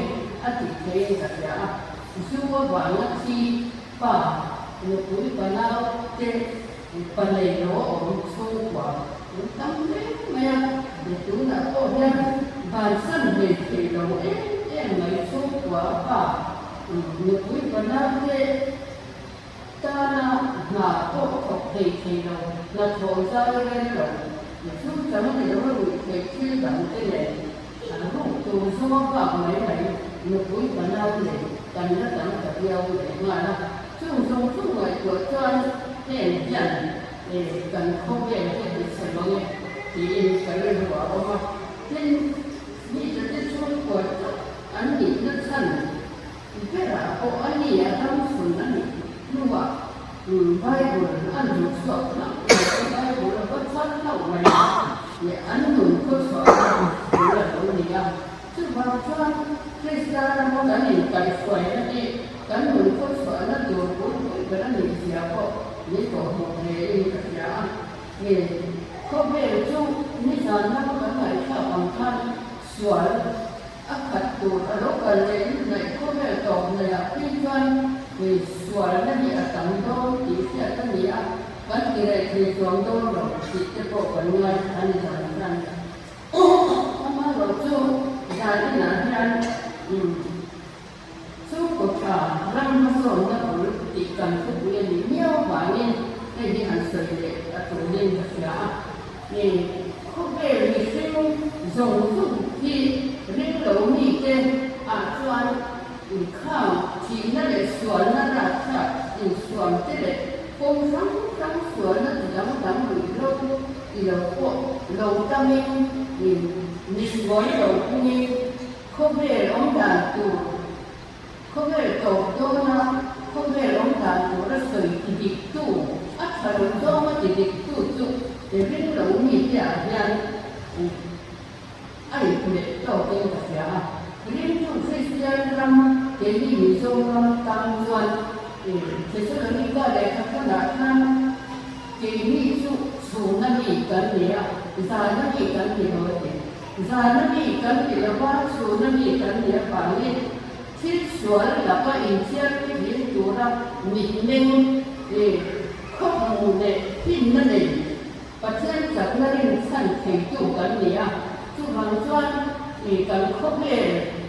อันที่เทสักอย่างช่วงว่าวันที่ป่าหนุ่มปุ๋ยปนเอาเจ็บปนเลยโน้ตช่วงว่าตั้งแต่เมื่อเด็กตัวนั้นก็เนี่ยบานสั้นเลยเทเราไหนช่วงว่าป่าหนุ่มปุ๋ยปนเอาเจ็บta là có học thầy đâu là thổ ra lên rồi chúng chẳng thì nó bị cái chuyên bản cái này lúc từ số vào mấy này một cuối bản nào này cần nó chẳng phải yêu để mà nó chung người của cho để dần để cần không để cái việc xảy ra thì cái này nó bảo mà nên như là cái số của anh nghĩ nó thân cái là có anh nghĩ là trong phần anh nhưng mà Beihrual anh được sọt nặng Beihrual là bất phát nào này để anh được cơ sở là đâu này à chứ vào cho Kristian là một cái hình cái xoay nó đi cái người cơ sở nó được bốn cái nó hình gì à có như có một nghề như cái giá nghề có về chung như là nó có cái này theo bằng than xoay áp đặt tụt ở lúc gần đấy này có về tổ này là kinh doanh vì suara nó bị tận đô chỉ sẽ có gì á vẫn kỳ này thì toàn đô rồi chỉ cái bộ phận người anh rằng mà rồi chú ra cái nạn nhân chú của cả năm nó rồi nó cũng chỉ cần phục viên thì nhiều bạn nên cái gì anh xử lý ở chủ nhân thật giả thì không về thì siêu dùng dụng thì riêng đầu nhị tên cho anh Inkhawmทีนั่นเลยสวนนั่นแหละค่ะอีสวนที่เลยคงทั้งสวนนั่นดังอยู่โลกอีเราพวกเราตั้งมีสวนเรามีเขาเรียกองค์การตัวเขาเรียกตัวนะเขาเรียกองค์การตัวรัศมีดิบตัวอัตราลงตัวมันดิบตัวเดี๋ยวนี้เรามีอย่างไอ้เนี่ยตัวเองก็เสียเรื่องที่คริสเตียนรำเกี่ยวกับมิโซรำต่างส่วนเทศกาลนี้ก็ได้ขนาดนั้นเกี่ยวกับสูงนั่นอีกกันเนี่ยสายนั่นอีกกันเนี่ยเลยสายนั่นอีกกันเนี่ยว่าสูงนั่นอีกกันเนี่ยฝั่งนี้ที่สวนแล้วก็อินเดียที่เรียนตัวละมีหนึ่งข้อมูลเนี่ยที่นั่นเองประเทศจากนั่นเองสั่งเทตัวกันเนี่ยทุกวันส่วนการเข้าไป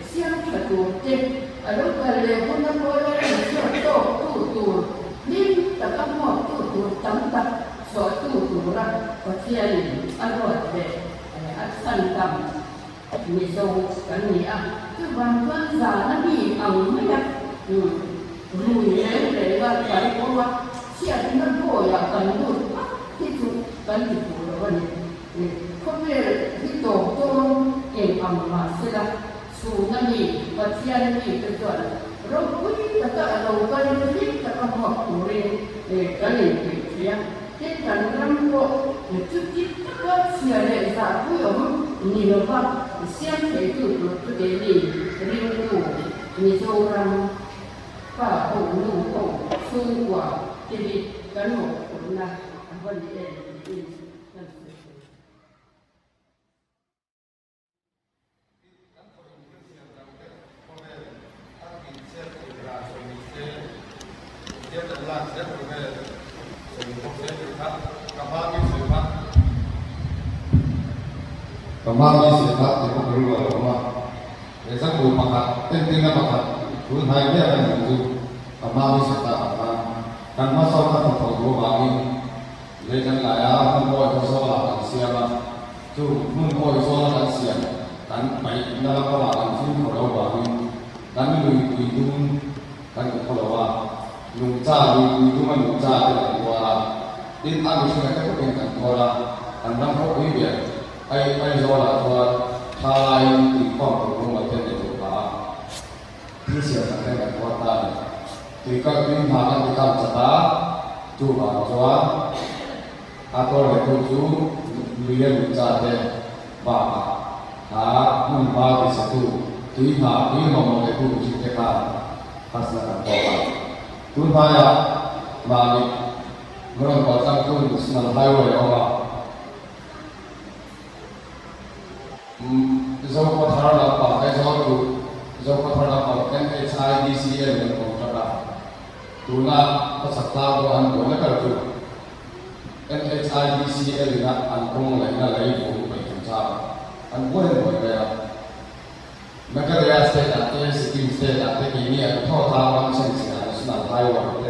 เสี่ยงชัดตัวเจ็บอารมณ์การเลี้ยงคนนั้นก็เลยเชื่อโตตัวนิ่มแต่ก็หมดตัวตั้งแต่สอนตัวละประเทศอร่อยเลยอัศจรรย์มีทรงกันเนี่ยทุกวันส่วนสารนั้นมีอ่างไม่ยักรู้เลยว่าใครบอกว่าเชื่อที่นั่นพ่ออยากกันดูที่สุดกันที่ผู้เราวันนี้เขาเรียกที่โตเองอ่างมาเสียสูงนั่นนี่ปัจจัยนี่เป็นส่วนเราคุยแต่ก็เราก็ยังคิดแต่ก็หอบตัวเองกันเลยเสียที่การรำโบจุดที่ก็เสียเลยจากผู้ยมนี่เราก็เสียใจตัวเองนี่เรื่องตัวมีโจรำป้าโอ้ลูกโอ้สูงกว่าที่ดีกันหมดคนนะวันนี้เองนั่นสิKembali sehat di Beihrual rumah. Besok pun pakat, tinggal pakat. Pun hari dia akan itu kembali sehat akan. Dan masalah tentang dua bagi. Lekan laya membuat soal siapa. Tu membuat soal siapa. Dan baik dalam perlahan tu kalau bagi. Dan itu dan kalau nungca itu nungca dengan kuala. Ini aku sudah kepengen kuala. Dan nampak ini dia. Ai do là thua thay thì con của ông ở trên để chụp cảที่เสียงในการวัดได้ที่ก็วิ่งผ่านที่การจัดการจูบเอาจ้าอาตัวเล็กจูเรียนจัดเด่นบ้าหามุ่งบ้าที่สุดที่หาที่มองเล็กจูจิตเการภาษาการบอกว่าทุนพายามาดิเมื่อก่อนตั้งทุนสนับให้ไว้เอาว่าZau Kohhran apa? Zau Kohhran apa? Kan HIDCL yang kontrak. Tuna peserta tuan boleh kerja. Kan HIDCL nak angkung lain pun berkencan. Angkung boleh. Maka dia state skim state ini ada total macam nasional Taiwan.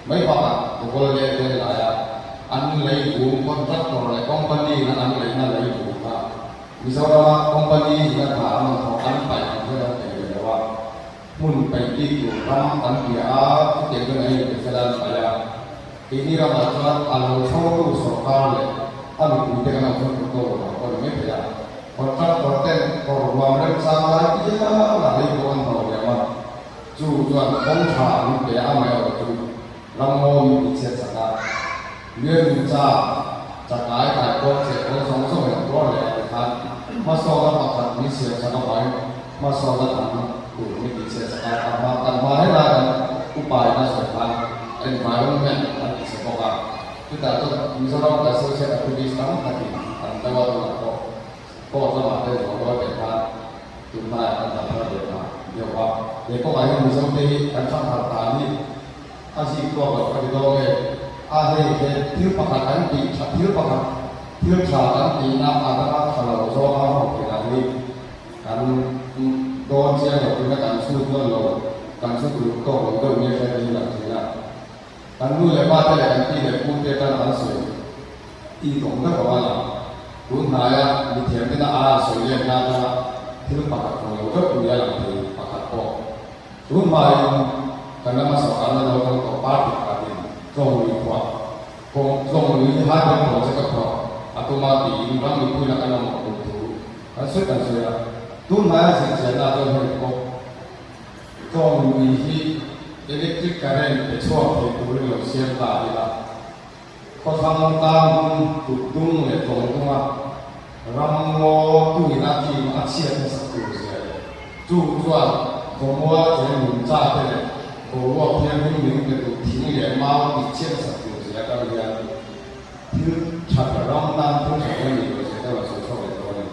Mai apa? Boleh dia laya. Anu lain pun kontrak oleh company nak anu lain pun. Misalnya company yang berada di tempat yang berbeda, pun pergi ke tempat dia tidak ada kesalahan saya. Ini adalah alam suatu soal, kami bukan untuk orang mereka. Kontrak korban sama dia lari bukan orang yang tujuan kontrak dia amai itu, namun bisa saja dia bisa capai target sesuatu yang boleh masalah apa ni siapa baik masalah apa ini bisa sekarang apa baik lah upaya nasional environment dan sekolah kita tu misalnya kita sosial aktivis sekarang tadi antara orang kau sama ada orang berdebat tunai antara berdebat dia apa dia kau ayam misalnya di kantor harta ni asik kau berdebat dia akhirnya Tirhkohte di Tirhkohte di nama adalah kalau soal ini kan dua siapa kita kan sudah untuk mereka kan dulu lepas kan tidak pun kita langsung itu enggak kawan pun naya di tiap kita soalnya nada Tirhkohte kalau punya lagi pakai kok tuân mai karena masakan ada orang kau parti kali jong lu kuat jong lu hai orang kau cakap kuat atau mati orang lu pun akan nama itu kan saya tuân mai sih ada orang kau jong lu ini elektrik current petrol itu boleh siap lah dia kau sama tamu tutung le tutung rammo tu inati macam satu saja tu jual semua jenis minta deh kalau yang ini itu tinggi mau dicek satu saja kalau dia tu cara ramdan tu cara ini saya tahu soal itu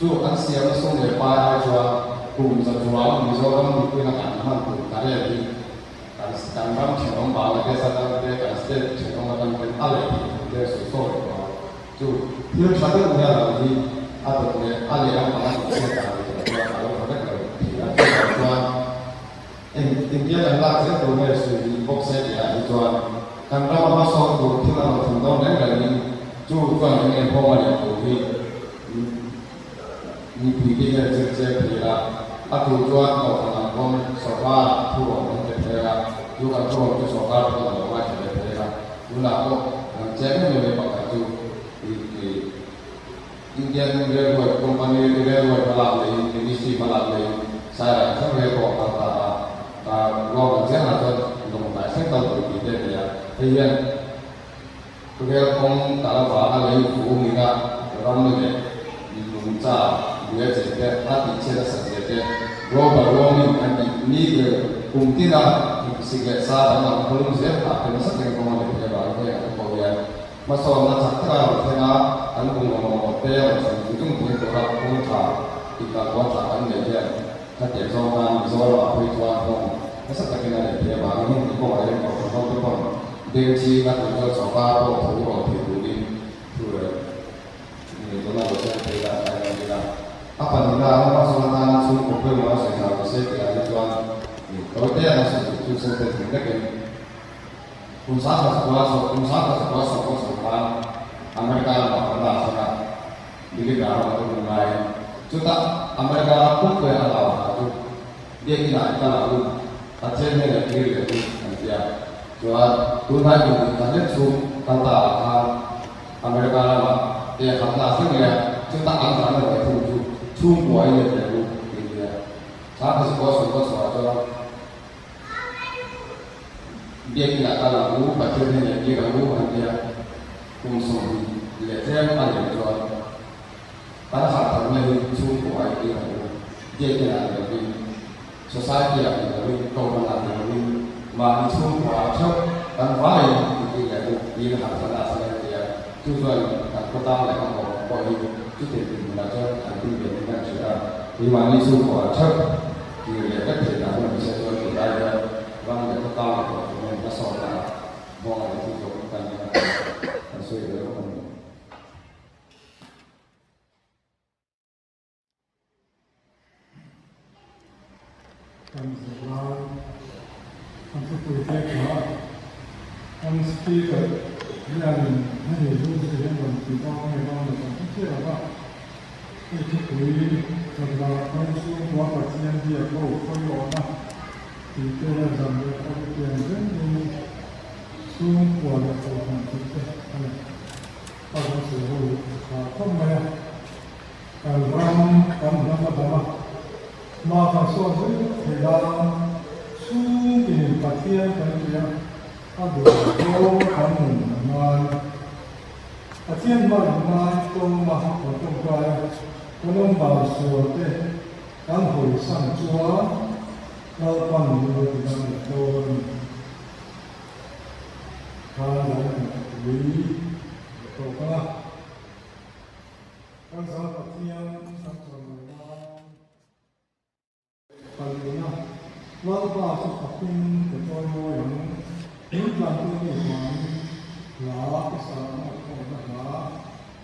tu asyik masuk lepas jual kum jual misalnya itu nak aman tu karya ini kalau sekarang cenderung bawa ke sana dia kalau cenderung akan alih dia soal itu dia satu punya lagi atau punya alih yang mana kita kalau mereka tidak jual India dan Laos itu punya suri box saja jual kan kalau masuk tu kita nak tentang negara ini jual dengan formal itu ni pilih je pilih atau jual kalau orang sofa tu orang pilih juga jual tu sofa tu orang pilih guna kok jangan boleh pakai tu Indian Railway company Railway malam ni industri malam ni saya boleh kok kalau jangan atau untuk saya tahu kita dia kemudian kalau kong kalau bahasa lain buku kita orang ni minta dia jadi hati cerita saja global warming and ni kumtina sikit sahaja nak belum siap tak kena sakit kong ada baru ya kemudian masalah cakra kena anu ngomong hotel ujung punya orang kontra kita kontra kan dia tak soal apa itu orang masa tak kena dia baru ni kong ada kong tu pun dia nak jual soal atau tu ni itu nak saya tidak apa ni lah masalah tanah suku pun saya saya jual kalau dia masuk itu saya tidak usaha sekolah sekolah Amerika lah pernah sana di negara itu mulai kita Amerika pun beralawan itu dia tidak lalu akhirnya dia itu dia jual tunai itu tadi tu kata Amerika lah dia kata sebenarnya kita antara itu Chhûngkaw itu dia saat sekolah dia tidak tahu bagaimana dia tahu dia konsum letih ada jual pada saat ini Chhûngkaw itu dia tidak tahu society yang tahu Kohhran tahu mah Chhûngkaw dan vawi itu dia Hapta dia tujuan kota mereka bawa itu tidak belajar nanti dia dengan Chhiar di mana Chhûngkaw dia lihat tidak bisa jual kita orang yang tahu hmasawnna mau itu bukan sesuai dengan Thupui speaker yang ini juga yang kita memang kita apa Thupui tentang Chhûngkaw percaya dia Kohhran kita dalam perkembangan ini Chhûngkaw Kohhran kita pada seluruh kaumnya ram pada maka soal dalam sungguh percaya dia ada kamu percaya mana tu maha percaya kalau bahasa kan hoisan jual kalau pandai kita tahu kalau ini tahulah kan salah percaya satu palingnya lalu bahasa apapun kecuali yang hilang itu memang lah kesalahan orang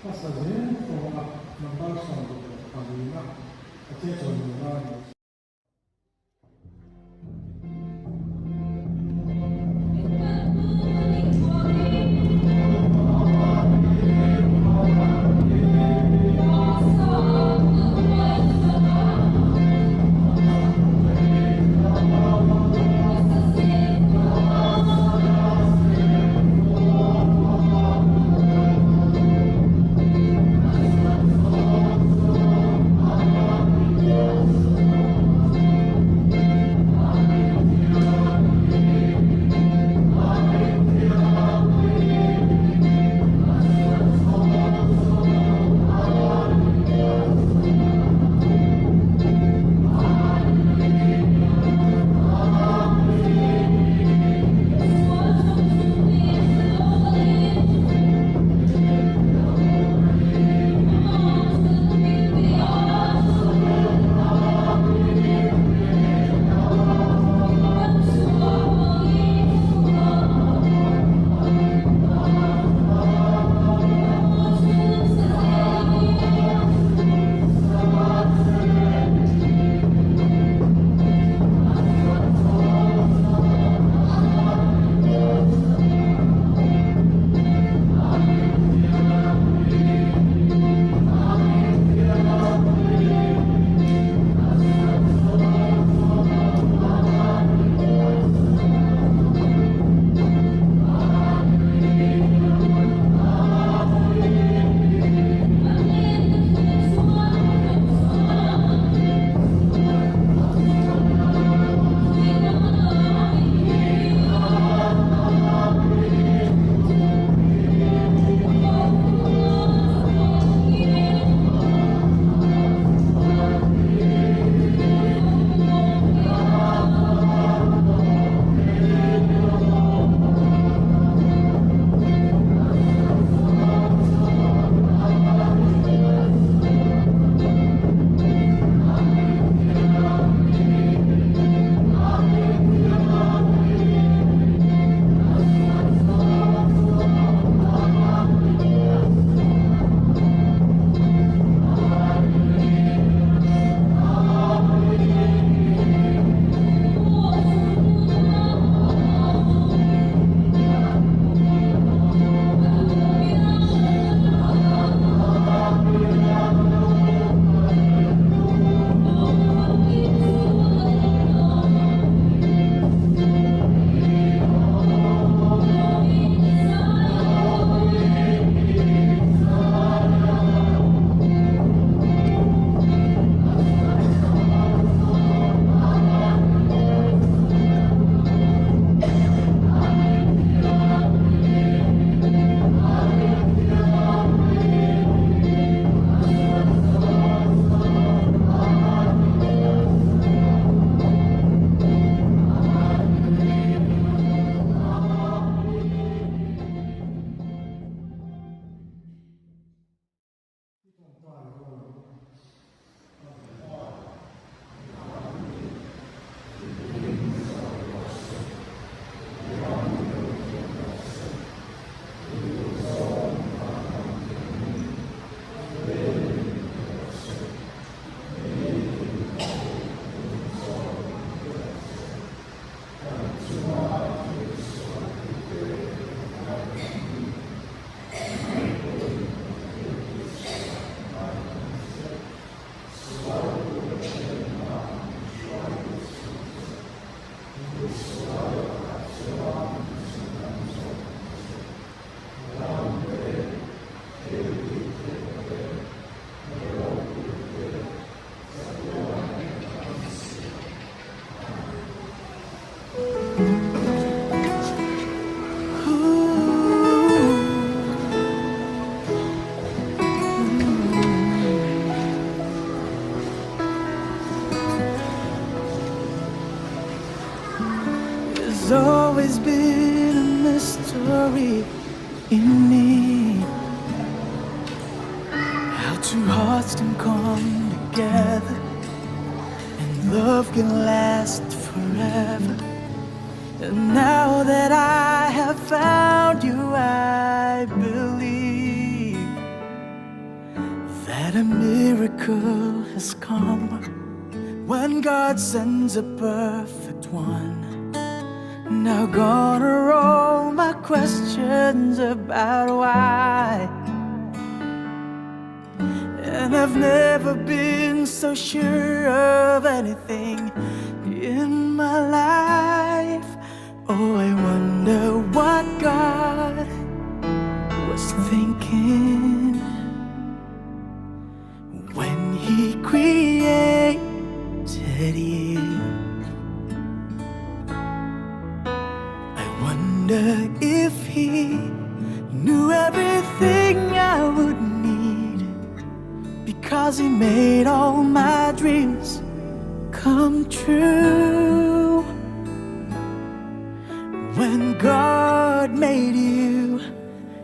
kasarnya orang nampak satu palingnya kecil contohnya story in me. How two hearts can come together and love can last forever. And now that I have found you, I believe that a miracle has come when God sends a perfect one. Now gone are all my questions about why, and I've never been so sure of anything in my life. Oh, I wonder what God was thinking when He created you. I wonder if He knew everything I would need, because He made all my dreams come true. When God made you,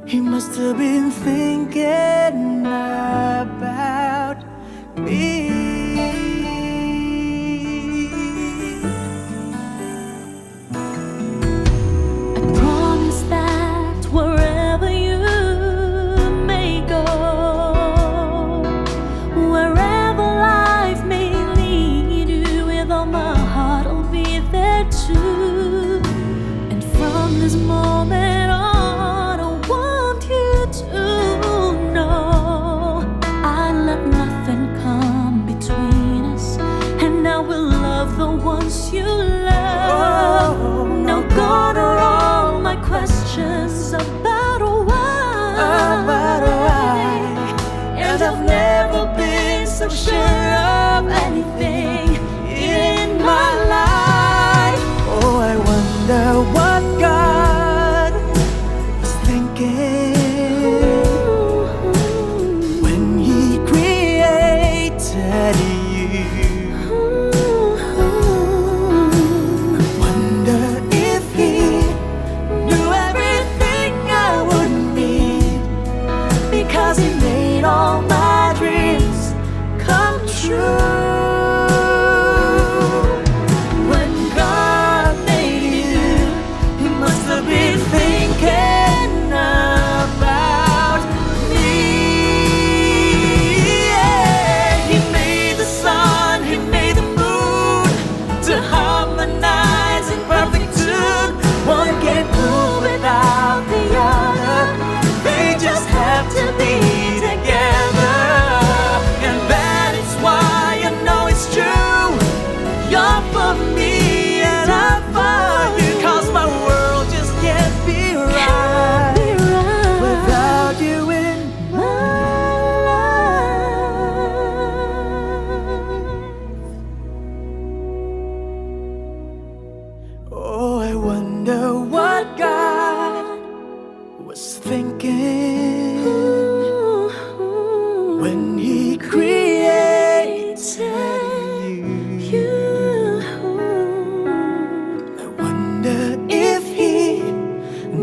He must have been thinking about me. I promise that wherever you may go, wherever life may lead you, with all my heart I'll be there too. And from this moment on, I want you to know I let nothing come between us, and I will love the ones you love. Now gone are all my questions about why, and I've never been so sure of anything in my life. Oh, I wonder what God was thinking when He created you. I wonder if He knew everything I would need, because He made all my dreams come true. When God made you, He must have been thinking about me. Yeah. He made the sun, He made the moon to harmonize in perfect tune. One can't move without the other, they just have to be together. And that is why I know it's true. You're for me and I'm for you, 'cause my world just can't be right without you in my life. Oh, I wonder what God was thinking when He created you. I wonder if He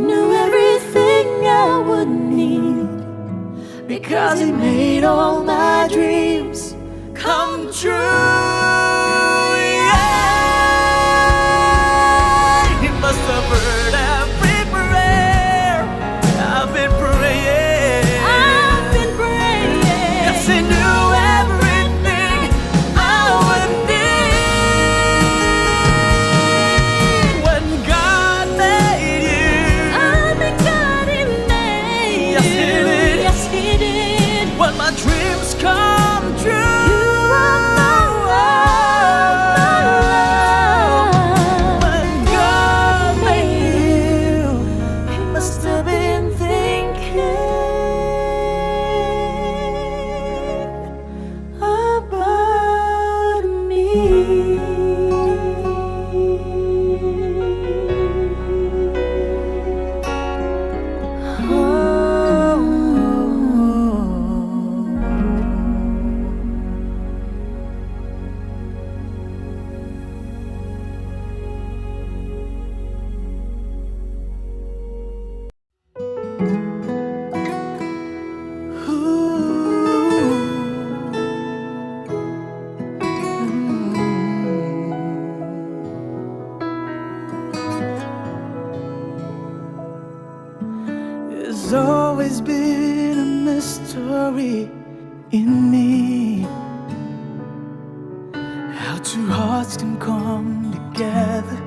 knew everything I would need, because He made all my dreams come true. Yeah. He must have heard every prayer I've been praying. Yes, He knew everything I would need. When God made you, yes, He did. Yes, He did. When my dreams come true, You are my story in me. How two hearts can come together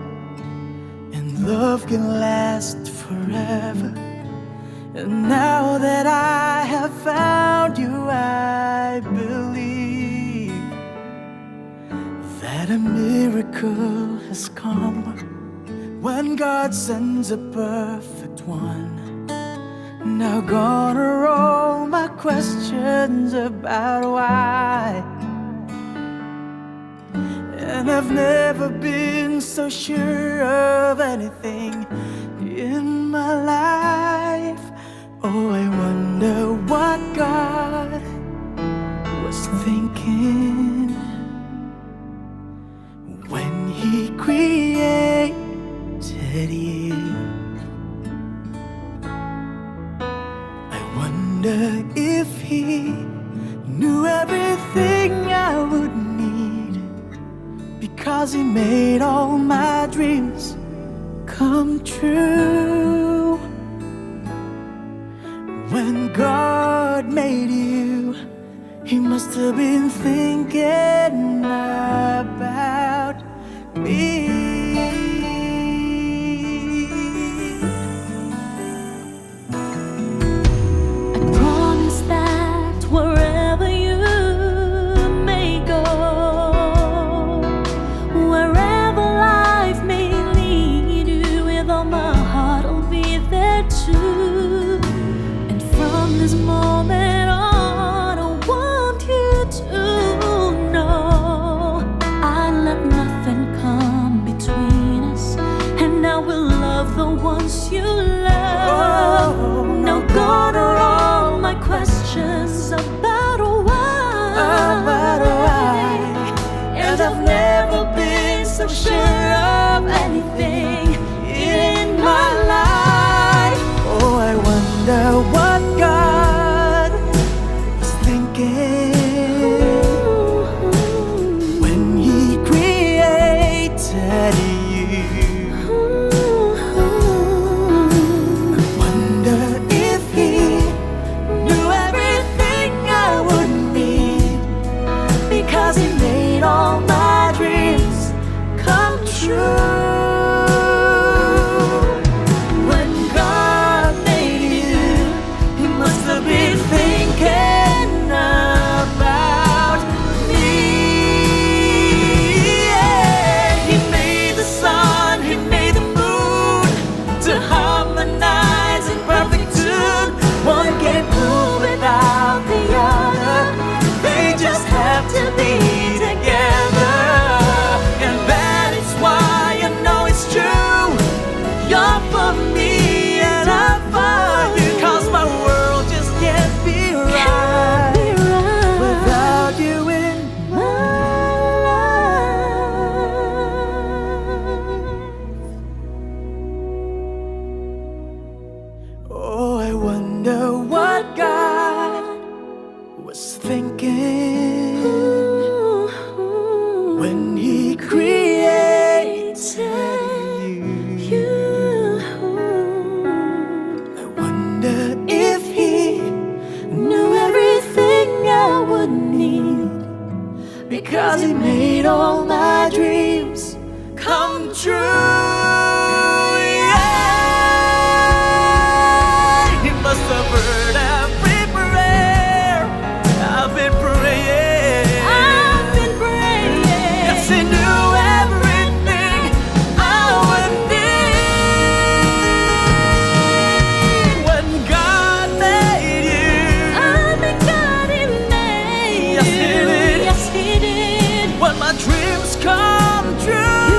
and love can last forever. And now that I have found you, I believe that a miracle has come when God sends a perfect one. Now gonna roll my questions about why. And I've never been so sure of anything in my life. Oh, I wonder what God was thinking when He created you. I wonder if He knew everything I would need, because He made all my dreams come true. When God made you, He must have been thinking about me. I promise that wherever you may go, wherever life may lead you, with all my heart I'll be there too. And from this moment on, I want you to know I let nothing come between us, and I will love the ones you love. Now gone are all my questions about why. And I've never been so sure of anything in my life. Oh, I wonder what God was thinking when He created you. I wonder if He knew everything I would need, because He made all my dreams come true. When God made you, He must have been thinking about me. Yeah. He made the sun, He made the moon to harmonize in perfect tune. One can't move without the other, they just have to be together. And that is why I know it's true. You're for me and I'm for you, 'cause my world just can't be right without you in my life. Oh, I wonder what God was thinking when He created you. I wonder if He knew everything I would need, because He made all my dreams come true. Yeah. He must have heard every prayer I've been praying. Yes, He knew everything I would need. When God made you, yes, He did. Yes, He did. When my dreams come true,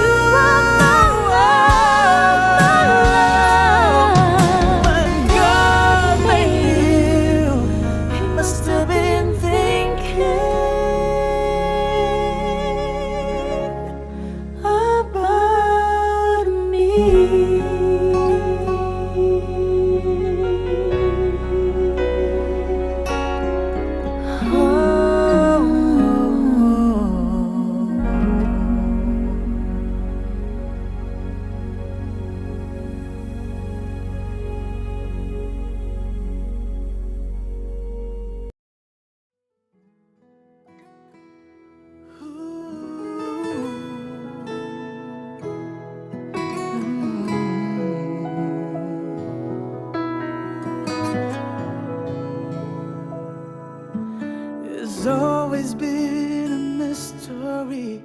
There's always been a mystery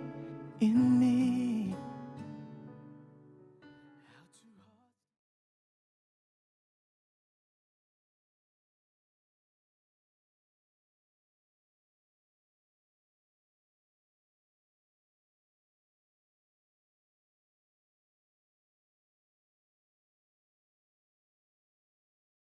in me.